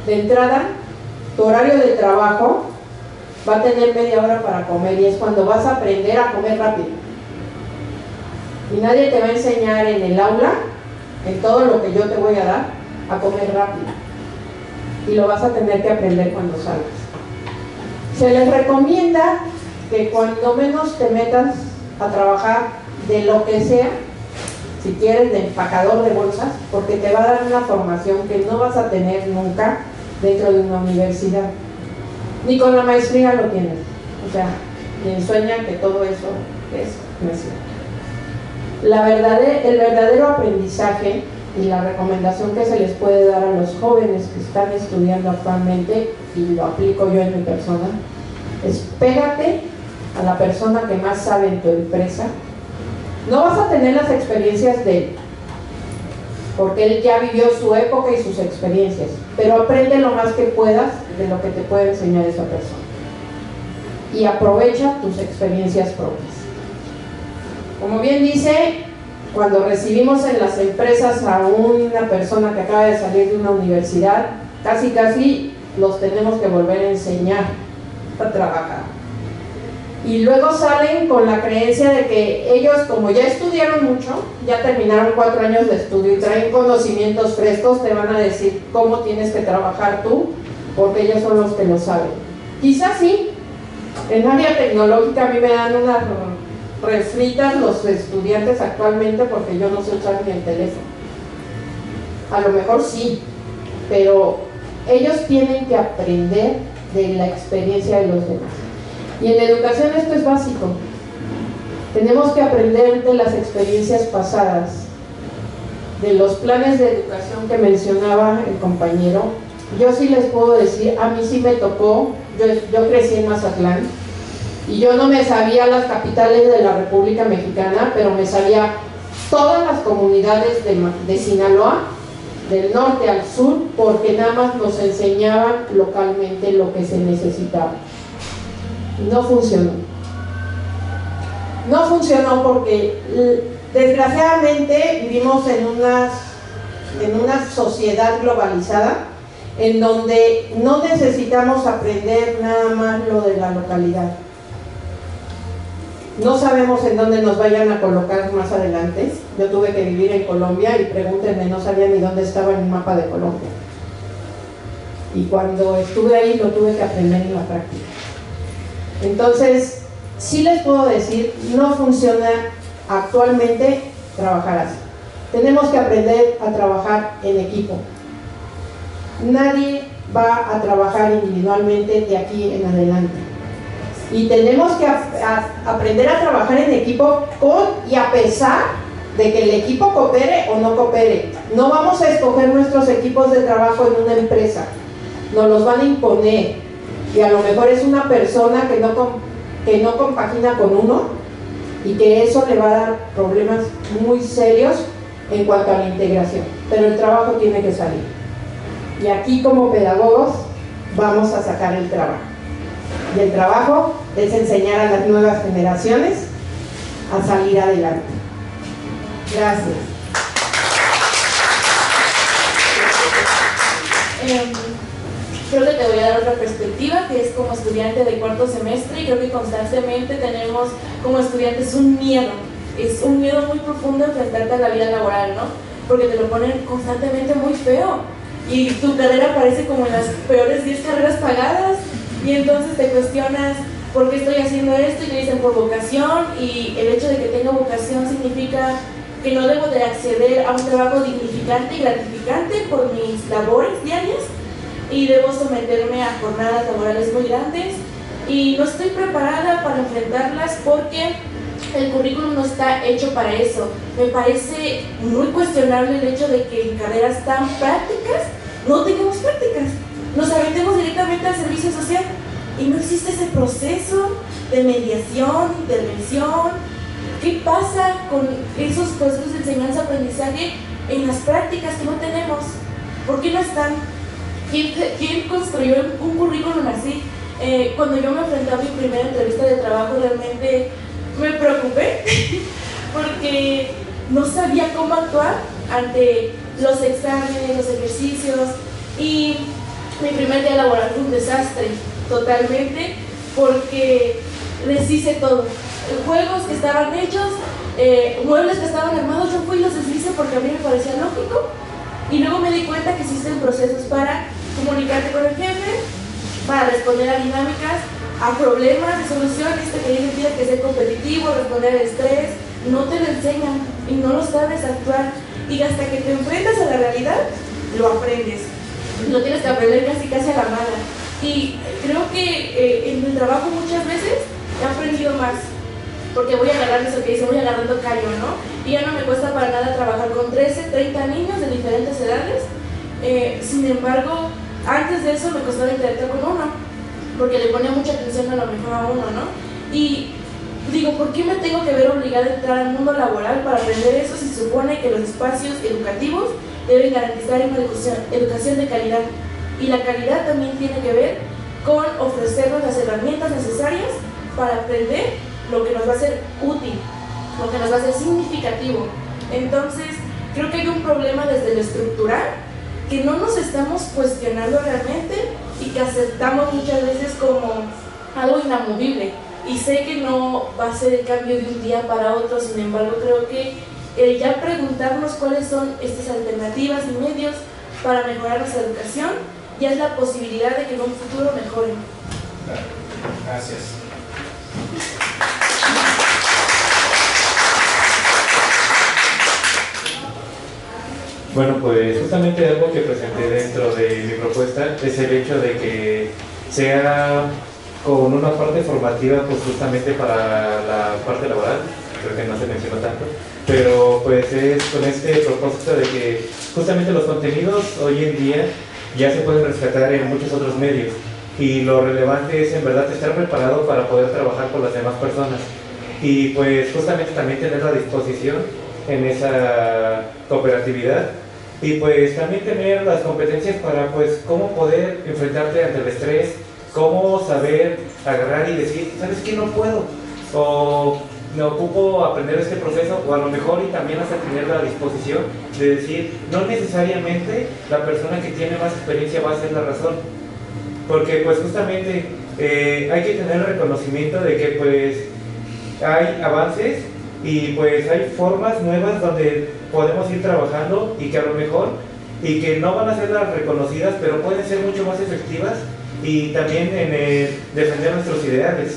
de entrada, tu horario de trabajo va a tener media hora para comer y es cuando vas a aprender a comer rápido. Y nadie te va a enseñar en el aula, en todo lo que yo te voy a dar, a comer rápido. Y lo vas a tener que aprender cuando salgas. Se les recomienda que cuando menos te metas a trabajar de lo que sea, si quieres de empacador de bolsas, porque te va a dar una formación que no vas a tener nunca dentro de una universidad. ni con la maestría lo tienen. O sea, ni sueñan que todo eso no es cierto. El verdadero aprendizaje y la recomendación que se les puede dar a los jóvenes que están estudiando actualmente, y lo aplico yo en mi persona, es pégate a la persona que más sabe en tu empresa. No vas a tener las experiencias de él, porque él ya vivió su época y sus experiencias, pero aprende lo más que puedas de lo que te puede enseñar esa persona y aprovecha tus experiencias propias. Como bien dice, cuando recibimos en las empresas a una persona que acaba de salir de una universidad, casi los tenemos que volver a enseñar a trabajar. Y luego salen con la creencia de que ellos, como ya estudiaron mucho, ya terminaron 4 años de estudio y traen conocimientos frescos, te van a decir cómo tienes que trabajar tú, porque ellos son los que lo saben. Quizás sí, en área tecnológica a mí me dan unas refritas los estudiantes actualmente porque yo no sé usar ni el teléfono. A lo mejor sí, pero ellos tienen que aprender de la experiencia de los demás. Y en educación esto es básico. Tenemos que aprender de las experiencias pasadas, de los planes de educación que mencionaba el compañero. Yo sí les puedo decir, a mí sí me tocó, yo crecí en Mazatlán, y yo no me sabía las capitales de la República Mexicana, pero me sabía todas las comunidades de Sinaloa, del norte al sur, porque nada más nos enseñaban localmente lo que se necesitaba. No funcionó. No funcionó porque desgraciadamente vivimos en una sociedad globalizada en donde no necesitamos aprender nada más lo de la localidad. No sabemos en dónde nos vayan a colocar más adelante. Yo tuve que vivir en Colombia y pregúntenme, no sabía ni dónde estaba en el mapa de Colombia. Y cuando estuve ahí lo tuve que aprender en la práctica. Entonces, sí les puedo decir, no funciona actualmente trabajar así. Tenemos que aprender a trabajar en equipo. Nadie va a trabajar individualmente de aquí en adelante. Y tenemos que aprender a trabajar en equipo con y a pesar de que el equipo coopere o no coopere. No vamos a escoger nuestros equipos de trabajo en una empresa, nos los van a imponer, y a lo mejor es una persona que no compagina con uno y que eso le va a dar problemas muy serios en cuanto a la integración, pero el trabajo tiene que salir, y aquí como pedagogos vamos a sacar el trabajo. Y el trabajo es enseñar a las nuevas generaciones a salir adelante. Gracias. Creo que te voy a dar otra perspectiva, que es como estudiante de 4º semestre, y creo que constantemente tenemos como estudiantes un miedo. Es un miedo muy profundo enfrentarte a la vida laboral, ¿no? Porque te lo ponen constantemente muy feo. Y tu carrera parece como en las peores 10 carreras pagadas. Y entonces te cuestionas por qué estoy haciendo esto, y te dicen por vocación, y el hecho de que tenga vocación significa que no debo de acceder a un trabajo dignificante y gratificante por mis labores diarias, y debo someterme a jornadas laborales muy grandes, y no estoy preparada para enfrentarlas porque el currículum no está hecho para eso. Me parece muy cuestionable el hecho de que en carreras tan prácticas no tengamos prácticas, nos aventemos directamente al servicio social y no existe ese proceso de mediación, intervención. ¿Qué pasa con esos procesos de enseñanza-aprendizaje en las prácticas que no tenemos? ¿Por qué no están? ¿Quién construyó un currículum así? Cuando yo me enfrenté a mi primera entrevista de trabajo, realmente me preocupé porque no sabía cómo actuar ante los exámenes, los ejercicios, y mi primer día laboral fue un desastre totalmente porque deshice todo. Juegos que estaban hechos, muebles que estaban armados, yo fui y los deshice porque a mí me parecía lógico, y luego me di cuenta que existen procesos para comunicarte con el jefe, para responder a dinámicas, a problemas de solución, que hoy en día hay que ser competitivo, responder al estrés. No te lo enseñan y no lo sabes actuar, y hasta que te enfrentas a la realidad lo aprendes. Lo tienes que aprender casi a la mala. Y creo que en el trabajo muchas veces he aprendido más, porque voy agarrando eso que dice, voy agarrando callo, ¿no? Y ya no me cuesta para nada trabajar con 13, 30 niños de diferentes edades. Sin embargo, antes de eso me costaba interactuar con uno, porque le ponía mucha atención a lo mejor a uno, ¿no? Y digo, ¿por qué me tengo que ver obligada a entrar al mundo laboral para aprender eso si se supone que los espacios educativos deben garantizar una educación de calidad? Y la calidad también tiene que ver con ofrecernos las herramientas necesarias para aprender lo que nos va a ser útil, lo que nos va a ser significativo. Entonces, creo que hay un problema desde lo estructural que no nos estamos cuestionando realmente y que aceptamos muchas veces como algo inamovible. Y sé que no va a ser el cambio de un día para otro, sin embargo, creo que ya preguntarnos cuáles son estas alternativas y medios para mejorar nuestra educación ya es la posibilidad de que en un futuro mejore. Gracias. Bueno, pues justamente algo que presenté dentro de mi propuesta es el hecho de que sea con una parte formativa, pues justamente para la parte laboral, creo que no se mencionó tanto, pero pues es con este propósito de que justamente los contenidos hoy en día ya se pueden rescatar en muchos otros medios y lo relevante es en verdad estar preparado para poder trabajar con las demás personas y pues justamente también tener la disposición en esa cooperatividad y pues también tener las competencias para pues cómo poder enfrentarte ante el estrés, cómo saber agarrar y decir, ¿sabes qué? No puedo, o me ocupo aprender este proceso, o a lo mejor y también hasta tener la disposición de decir, no necesariamente la persona que tiene más experiencia va a ser la razón, porque pues justamente hay que tener el reconocimiento de que pues hay avances y pues hay formas nuevas donde podemos ir trabajando y que a lo mejor, y que no van a ser las reconocidas, pero pueden ser mucho más efectivas y también en defender nuestros ideales.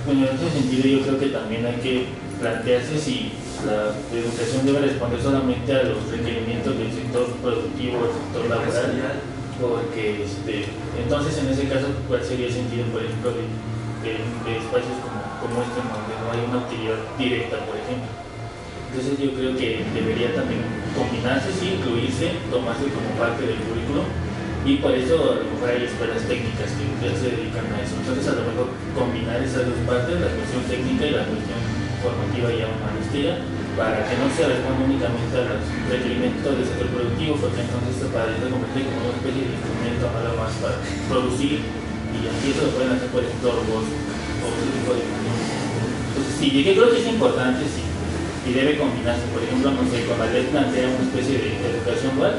Bueno, en ese sentido yo creo que también hay que plantearse si la educación debe responder solamente a los requerimientos del sector productivo, del sector laboral, porque entonces en ese caso, ¿cuál sería el sentido, por ejemplo, de espacios como este, donde no hay una utilidad directa, por ejemplo? Entonces yo creo que debería también combinarse, sí, incluirse, tomarse como parte del currículo, y por eso a lo mejor hay escuelas técnicas que ya se dedican a eso. Entonces a lo mejor combinar esas dos partes, la cuestión técnica y la cuestión formativa y humanística, para que no se responda únicamente a los requerimientos del sector productivo, porque entonces esto para se convierte como una especie de instrumento nada más para producir, y aquí eso lo pueden hacer, por ejemplo, robots o ese tipo de cosas. Entonces sí, yo creo que es importante, sí, y debe combinarse. Por ejemplo, no sé, cuando la plantea una especie de educación dual,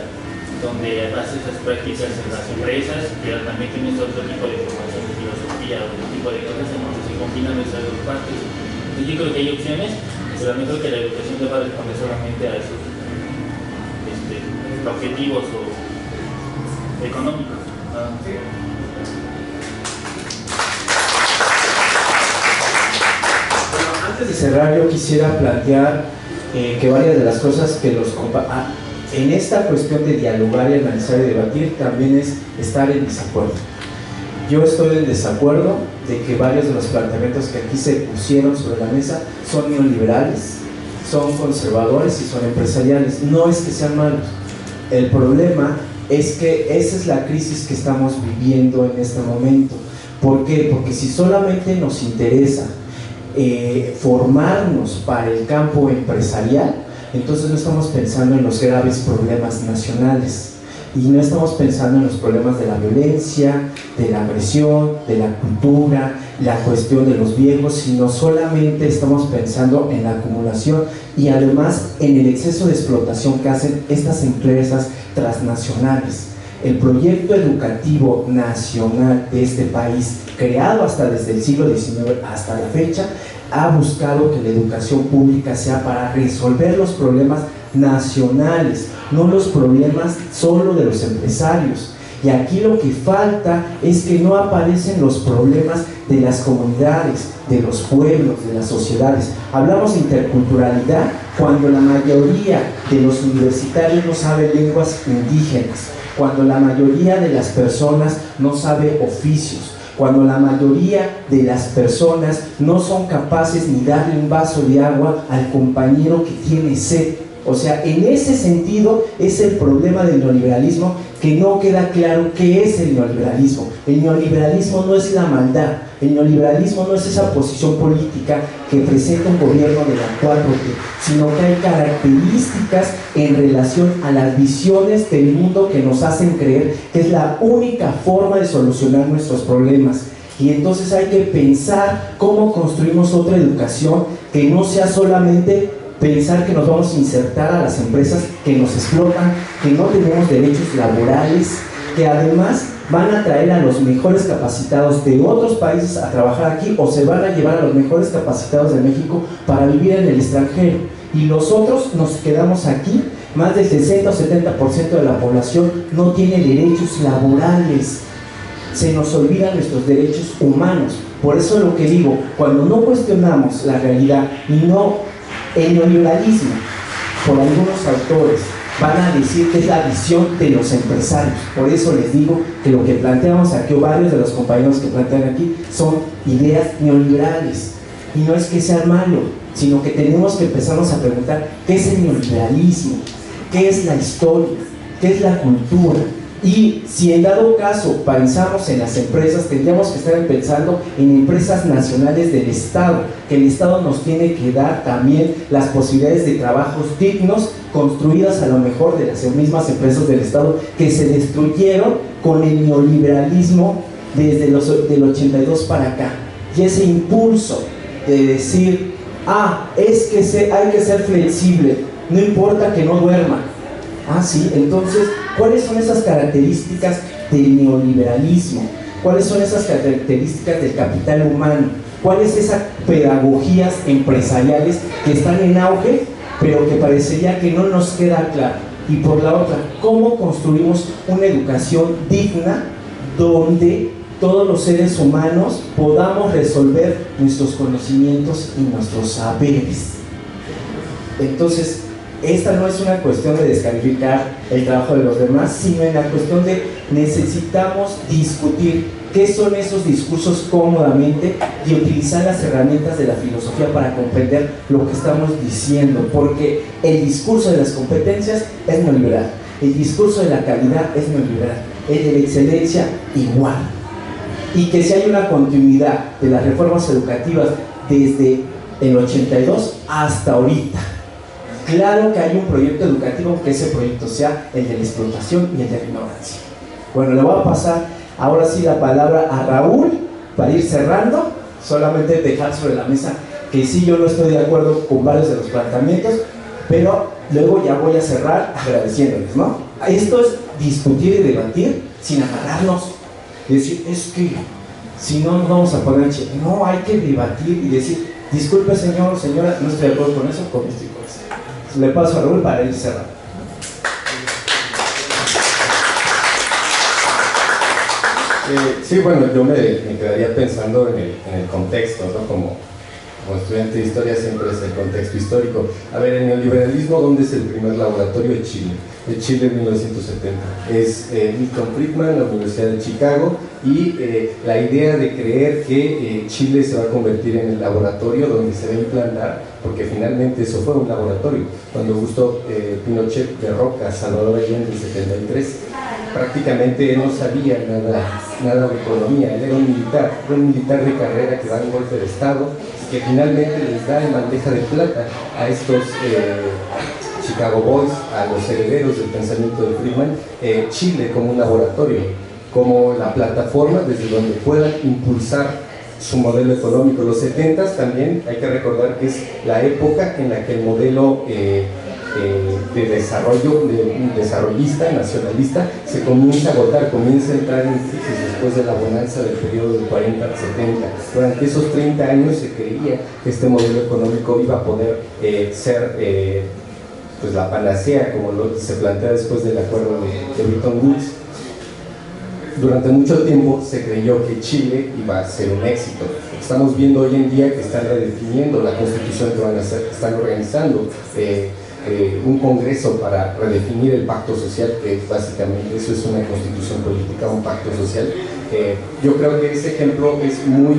donde hace esas prácticas en las empresas, pero también tienes otro tipo de formación de filosofía o otro tipo de cosas, entonces se combinan esas dos partes. Entonces yo creo que hay opciones, pero mejor que la educación deba responder solamente a esos objetivos o económicos. Bueno, antes de cerrar, yo quisiera plantear que varias de las cosas que los en esta cuestión de dialogar y analizar y debatir también es estar en desacuerdo. Yo estoy en desacuerdo de que varios de los planteamientos que aquí se pusieron sobre la mesa son neoliberales, son conservadores y son empresariales. No es que sean malos. El problema es que esa es la crisis que estamos viviendo en este momento. ¿Por qué? Porque si solamente nos interesa formarnos para el campo empresarial, entonces no estamos pensando en los graves problemas nacionales y no estamos pensando en los problemas de la violencia, de la agresión, de la cultura, la cuestión de los viejos, sino solamente estamos pensando en la acumulación y además en el exceso de explotación que hacen estas empresas transnacionales. El proyecto educativo nacional de este país, creado hasta desde el siglo XIX hasta la fecha, ha buscado que la educación pública sea para resolver los problemas nacionales, no los problemas solo de los empresarios. Y aquí lo que falta es que no aparecen los problemas de las comunidades, de los pueblos, de las sociedades. Hablamos de interculturalidad cuando la mayoría de los universitarios no saben lenguas indígenas, cuando la mayoría de las personas no sabe oficios, cuando la mayoría de las personas no son capaces ni darle un vaso de agua al compañero que tiene sed. O sea, en ese sentido es el problema del neoliberalismo, que no queda claro qué es el neoliberalismo. El neoliberalismo no es la maldad, el neoliberalismo no es esa posición política que presenta un gobierno de la 4T, sino que hay características en relación a las visiones del mundo que nos hacen creer que es la única forma de solucionar nuestros problemas. Y entonces hay que pensar cómo construimos otra educación que no sea solamente pensar que nos vamos a insertar a las empresas que nos explotan, que no tenemos derechos laborales, que además van a traer a los mejores capacitados de otros países a trabajar aquí, o se van a llevar a los mejores capacitados de México para vivir en el extranjero, y nosotros nos quedamos aquí. Más del 60 o 70% de la población no tiene derechos laborales. Se nos olvidan nuestros derechos humanos. Por eso lo que digo, cuando no cuestionamos la realidad y no el neoliberalismo, por algunos autores van a decir que es la visión de los empresarios. Por eso les digo que lo que planteamos aquí, o varios de los compañeros que plantean aquí, son ideas neoliberales. Y no es que sea malo, sino que tenemos que empezarnos a preguntar qué es el neoliberalismo, qué es la historia, qué es la cultura. Y si en dado caso pensamos en las empresas, tendríamos que estar pensando en empresas nacionales del Estado, que el Estado nos tiene que dar también las posibilidades de trabajos dignos, construidas a lo mejor de las mismas empresas del Estado que se destruyeron con el neoliberalismo desde del 82 para acá. Y ese impulso de decir, es que hay que ser flexible, no importa que no duerma. Sí, entonces, ¿cuáles son esas características del neoliberalismo? ¿Cuáles son esas características del capital humano? ¿Cuáles esas pedagogías empresariales que están en auge, pero que parecería que no nos queda claro? Y por la otra, ¿cómo construimos una educación digna donde todos los seres humanos podamos resolver nuestros conocimientos y nuestros saberes? Entonces, esta no es una cuestión de descalificar el trabajo de los demás, sino en la cuestión de necesitamos discutir qué son esos discursos cómodamente y utilizar las herramientas de la filosofía para comprender lo que estamos diciendo, porque el discurso de las competencias es neoliberal, el discurso de la calidad es neoliberal, el de la excelencia igual, y que si hay una continuidad de las reformas educativas desde el 82 hasta ahorita. Claro que hay un proyecto educativo, que ese proyecto sea el de la explotación y el de la ignorancia. Bueno, le voy a pasar ahora sí la palabra a Raúl para ir cerrando. Solamente dejar sobre la mesa que sí, yo no estoy de acuerdo con varios de los planteamientos, pero luego ya voy a cerrar agradeciéndoles, ¿no? Esto es discutir y debatir sin agarrarnos y decir, es que si no nos vamos a poner no, hay que debatir y decir, disculpe señor o señora, no estoy de acuerdo con eso, con esto y con esto. Le paso a Raúl para ir cerrando. Sí, bueno, yo me quedaría pensando en el contexto, ¿no? Como estudiante de historia siempre es el contexto histórico. A ver, en el neoliberalismo, ¿dónde es el primer laboratorio? De Chile. De Chile en 1970. Es Milton Friedman, la Universidad de Chicago, y la idea de creer que Chile se va a convertir en el laboratorio donde se va a implantar, porque finalmente eso fue un laboratorio. Cuando Augusto Pinochet derroca a Salvador Allende en 73, prácticamente él no sabía nada de economía, él era un militar de carrera que da un golpe de Estado, que finalmente les da en bandeja de plata a estos Chicago Boys, a los herederos del pensamiento de Friedman, Chile como un laboratorio, como la plataforma desde donde puedan impulsar su modelo económico. Los 70s también hay que recordar que es la época en la que el modelo de desarrollo, desarrollista, nacionalista, se comienza a agotar, comienza a entrar en crisis después de la bonanza del periodo del 40 al 70. Durante esos 30 años se creía que este modelo económico iba a poder ser pues la panacea, como se plantea después del acuerdo de Bretton Woods. durante mucho tiempo se creyó que Chile iba a ser un éxito. Estamos viendo hoy en día que están redefiniendo la constitución que van a hacer, están organizando un congreso para redefinir el pacto social, que básicamente eso es una constitución política, un pacto social. Yo creo que ese ejemplo es muy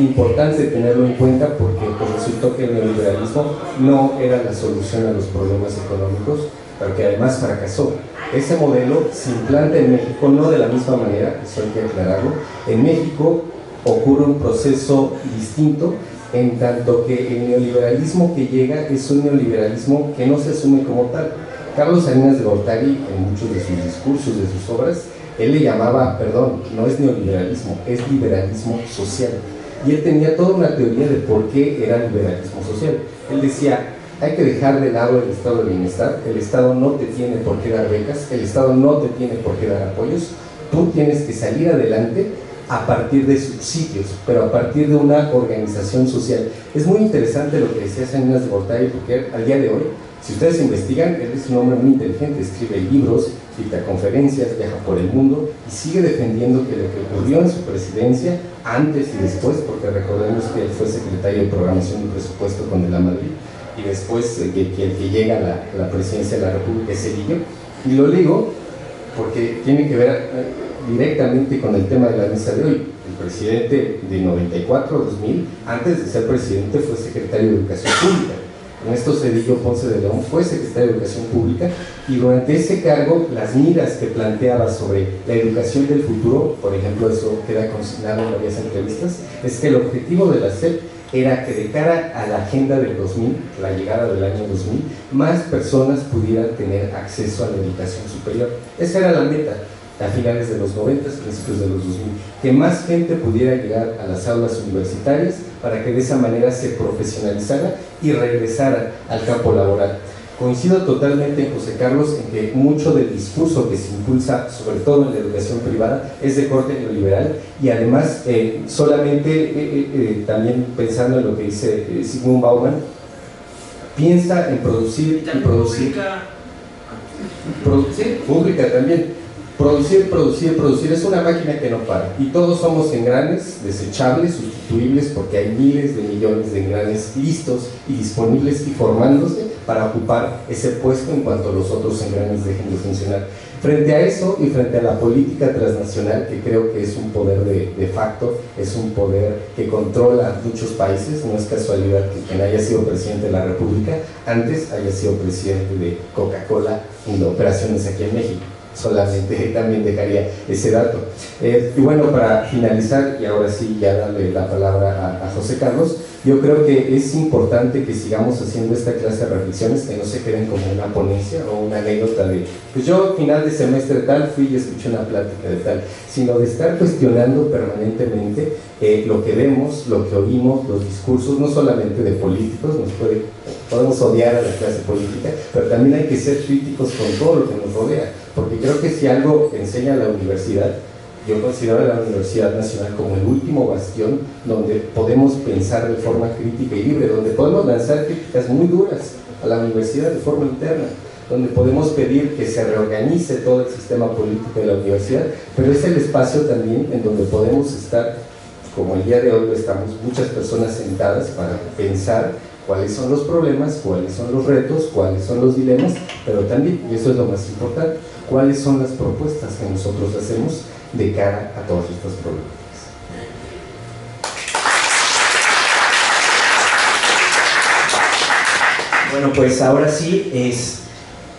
importante tenerlo en cuenta porque pues, resultó que el neoliberalismo no era la solución a los problemas económicos, pero que además fracasó. Ese modelo se implanta en México no de la misma manera, eso hay que aclararlo. En México ocurre un proceso distinto, en tanto que el neoliberalismo que llega es un neoliberalismo que no se asume como tal. Carlos Salinas de Gortari, en muchos de sus discursos, de sus obras, él le llamaba, perdón, no es neoliberalismo, es liberalismo social. Y él tenía toda una teoría de por qué era liberalismo social. Él decía, hay que dejar de lado el estado de bienestar, el Estado no te tiene por qué dar becas, el Estado no te tiene por qué dar apoyos, tú tienes que salir adelante a partir de subsidios, pero a partir de una organización social. Es muy interesante lo que decía Salinas de Gortari, porque al día de hoy, si ustedes investigan, él es un hombre muy inteligente, escribe libros, dicta conferencias, viaja por el mundo y sigue defendiendo que lo que ocurrió en su presidencia, antes y después, porque recordemos que él fue secretario de Programación y Presupuesto con De la Madrid, y después el que llega a la presidencia de la República es Cedillo, y lo digo porque tiene que ver directamente con el tema de la mesa de hoy. El presidente de 94, 2000, antes de ser presidente fue secretario de Educación Pública. Ernesto Cedillo Ponce de León fue secretario de Educación Pública y durante ese cargo las miras que planteaba sobre la educación del futuro, por ejemplo, eso queda consignado en varias entrevistas, es que el objetivo de la SEP era que de cara a la agenda del 2000, la llegada del año 2000, más personas pudieran tener acceso a la educación superior. Esa era la meta a finales de los 90, principios de los 2000, que más gente pudiera llegar a las aulas universitarias para que de esa manera se profesionalizara y regresara al campo laboral. Coincido totalmente en José Carlos en que mucho del discurso que se impulsa, sobre todo en la educación privada, es de corte neoliberal y además solamente también pensando en lo que dice Zygmunt Bauman, piensa en producir y producir. Pública también. Producir es una máquina que no para y todos somos engranes desechables, sustituibles, porque hay miles de millones de engranes listos y disponibles y formándose para ocupar ese puesto en cuanto los otros engranes dejen de funcionar. Frente a eso y frente a la política transnacional, que creo que es un poder de facto, es un poder que controla muchos países, no es casualidad que quien haya sido presidente de la República antes haya sido presidente de Coca-Cola en operaciones aquí en México. Solamente también dejaría ese dato. Y bueno, para finalizar, y ahora sí ya darle la palabra a José Carlos, yo creo que es importante que sigamos haciendo esta clase de reflexiones, que no se queden como una ponencia o una anécdota de, pues yo final de semestre tal fui y escuché una plática de tal, sino de estar cuestionando permanentemente lo que vemos, lo que oímos, los discursos, no solamente de políticos, podemos odiar a la clase política, pero también hay que ser críticos con todo lo que nos rodea, porque creo que si algo enseña la universidad, yo considero a la Universidad Nacional como el último bastión donde podemos pensar de forma crítica y libre, donde podemos lanzar críticas muy duras a la universidad de forma interna, donde podemos pedir que se reorganice todo el sistema político de la universidad, pero es el espacio también en donde podemos estar, como el día de hoy estamos muchas personas sentadas para pensar cuáles son los problemas, cuáles son los retos, cuáles son los dilemas, pero también, y eso es lo más importante, cuáles son las propuestas que nosotros hacemos de cara a todos estos problemas. Bueno, pues ahora sí,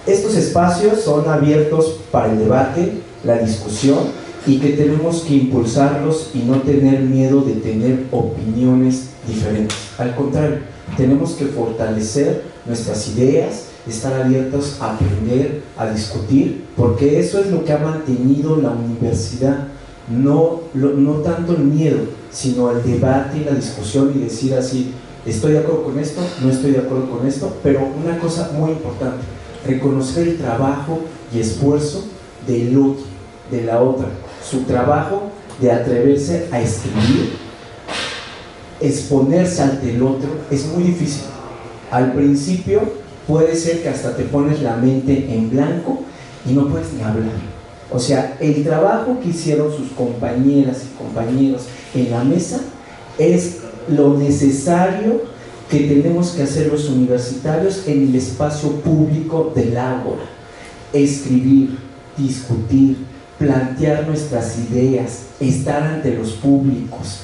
estos espacios son abiertos para el debate, la discusión, y que tenemos que impulsarlos y no tener miedo de tener opiniones diferentes. Al contrario, tenemos que fortalecer nuestras ideas, estar abiertos a aprender, a discutir, porque eso es lo que ha mantenido la universidad, no tanto el miedo, sino el debate y la discusión y decir así, estoy de acuerdo con esto, no estoy de acuerdo con esto, pero una cosa muy importante, reconocer el trabajo y esfuerzo del otro, de la otra, su trabajo de atreverse a escribir, exponerse ante el otro, es muy difícil. Al principio puede ser que hasta te pones la mente en blanco y no puedes ni hablar, O sea, el trabajo que hicieron sus compañeras y compañeros en la mesa es lo necesario que tenemos que hacer los universitarios en el espacio público del ágora. Escribir, discutir, plantear nuestras ideas, estar ante los públicos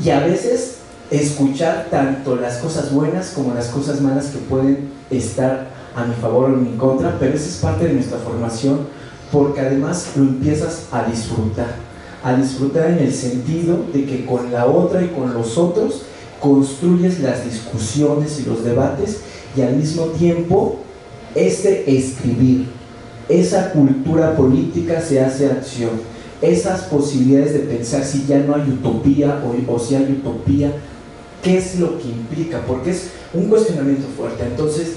y a veces escuchar tanto las cosas buenas como las cosas malas que pueden estar a mi favor o en mi contra, pero esa es parte de nuestra formación, porque además lo empiezas a disfrutar en el sentido de que con la otra y con los otros construyes las discusiones y los debates, y al mismo tiempo escribir, esa cultura política se hace acción, esas posibilidades de pensar si ya no hay utopía o si hay utopía, qué es lo que implica, porque es un cuestionamiento fuerte. Entonces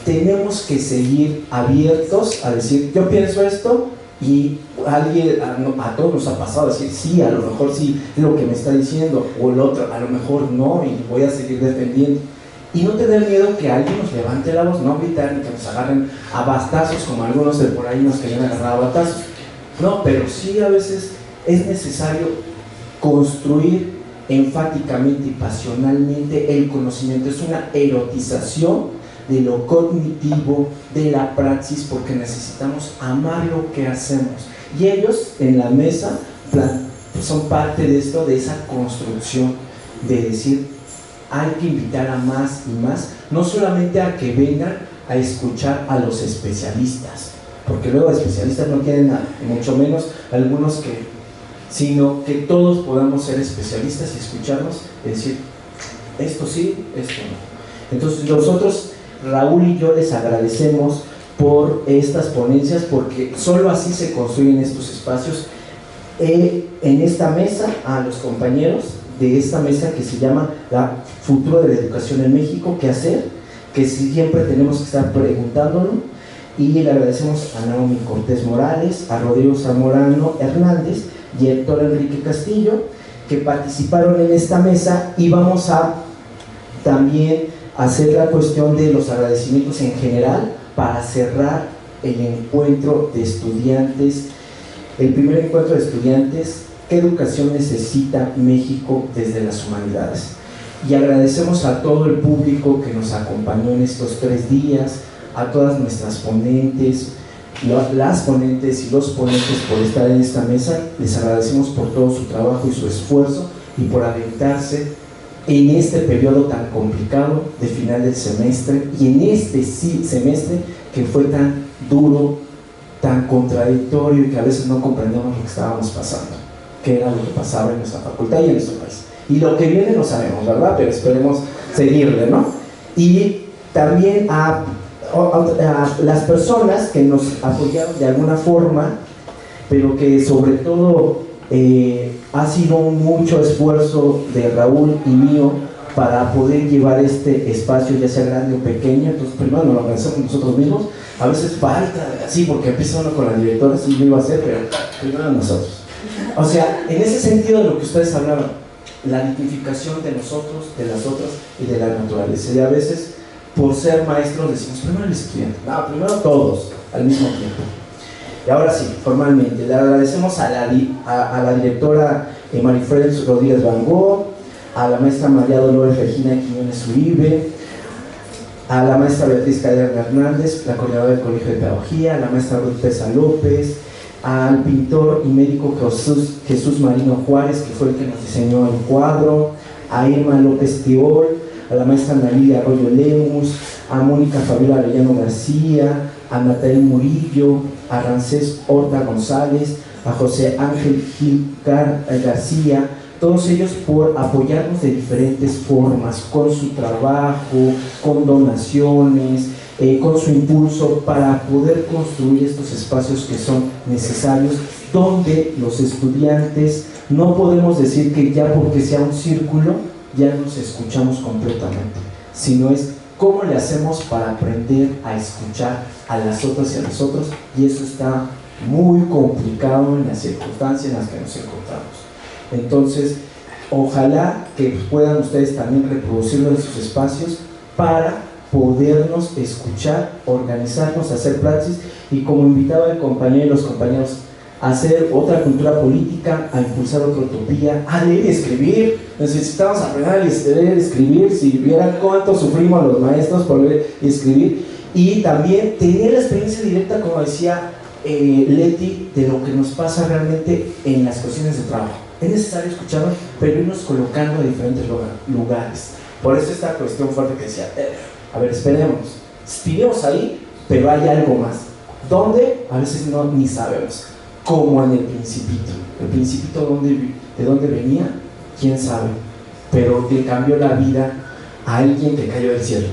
tenemos que seguir abiertos a decir, yo pienso esto, y a todos nos ha pasado decir, sí, a lo mejor sí es lo que me está diciendo, o el otro, a lo mejor no, y voy a seguir defendiendo. Y no tener miedo que alguien nos levante la voz, no gritar ni que nos agarren a bastazos, como algunos de por ahí nos querían agarrar a batazos. No, pero sí a veces es necesario construir enfáticamente y pasionalmente el conocimiento. Es una erotización de lo cognitivo, de la praxis, porque necesitamos amar lo que hacemos. Y ellos en la mesa son parte de esto, de esa construcción, de decir, hay que invitar a más y más, no solamente a que vengan a escuchar a los especialistas, porque luego especialistas no quieren nada, mucho menos algunos que, sino que todos podamos ser especialistas y escucharnos y decir, esto sí, esto no. Entonces nosotros, Raúl y yo, les agradecemos por estas ponencias, porque solo así se construyen estos espacios. En esta mesa, a los compañeros de esta mesa que se llama la Futuro de la Educación en México, ¿qué hacer? Que siempre tenemos que estar preguntándolo, y le agradecemos a Naomi Cortés Morales, a Rodrigo Zamorano Hernández y Héctor Enrique Castillo, que participaron en esta mesa, y vamos a también hacer la cuestión de los agradecimientos en general para cerrar el encuentro de estudiantes, el primer encuentro de estudiantes. ¿Qué educación necesita México desde las humanidades? Y agradecemos a todo el público que nos acompañó en estos 3 días, a todas nuestras ponentes, las ponentes y los ponentes por estar en esta mesa. Les agradecemos por todo su trabajo y su esfuerzo, y por aventarse en este periodo tan complicado de final del semestre, y en este semestre que fue tan duro, tan contradictorio, y que a veces no comprendemos lo que estábamos pasando, que era lo que pasaba en nuestra facultad y en nuestro país. Y lo que viene no sabemos, ¿verdad? Pero esperemos seguirle, ¿no? Y también a las personas que nos apoyaron de alguna forma, pero que sobre todo ha sido mucho esfuerzo de Raúl y mío para poder llevar este espacio, ya sea grande o pequeño. Entonces primero nos lo agradecemos nosotros mismos. A veces falta, sí, porque empieza uno con la directora, sí lo iba a hacer, pero primero nosotros. O sea, en ese sentido de lo que ustedes hablaban, la dignificación de nosotros, de las otras y de la naturaleza. Y a veces, por ser maestros, decimos primero el estudiante, no, primero todos al mismo tiempo. Y ahora sí, formalmente, le agradecemos a la directora Marifred Rodríguez Van Gogh, a la maestra María Dolores Regina Quiñones Uribe, a la maestra Beatriz Cadena Hernández, la coordinadora del Colegio de Pedagogía, a la maestra Ruth Pesa López, al pintor y médico Jesús Marino Juárez, que fue el que nos diseñó el cuadro, a Irma López Tiol, a la maestra Nalilia Arroyo Lemus, a Mónica Fabiola Arellano García, a Natalie Murillo, a Rancés Horta González, a José Ángel Gil García, todos ellos por apoyarnos de diferentes formas, con su trabajo, con donaciones, con su impulso, para poder construir estos espacios que son necesarios, donde los estudiantes no podemos decir que ya porque sea un círculo ya nos escuchamos completamente, sino es cómo le hacemos para aprender a escuchar a las otras y a los otros, y eso está muy complicado en las circunstancias en las que nos encontramos. Entonces, ojalá que puedan ustedes también reproducirlo en sus espacios para podernos escuchar, organizarnos, hacer praxis y como invitaba al compañero y los compañeros a hacer otra cultura política, a impulsar otra utopía, a leer y escribir. Necesitamos aprender a leer y escribir. Si vieran cuánto sufrimos los maestros por leer y escribir, y también tener la experiencia directa, como decía Leti, de lo que nos pasa realmente en las cuestiones de trabajo. Es necesario escucharnos, pero irnos colocando en diferentes lugares. Por eso esta cuestión fuerte que decía, a ver, esperemos ahí, pero hay algo más. ¿Dónde? A veces no, ni sabemos. Como en el Principito. El Principito, ¿de dónde venía? ¿Quién sabe? Pero le cambió la vida a alguien que cayó del cielo.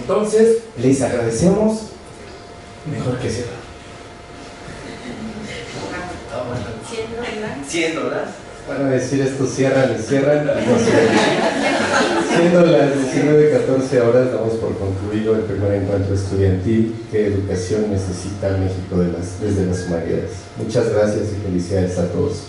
Entonces, les agradecemos. Mejor que cierra. $100. Van a decir esto, cierran y cierran. No siendo las 19:14 horas, damos por concluido el primer encuentro estudiantil ¿Qué educación necesita México desde las humanidades? Muchas gracias y felicidades a todos.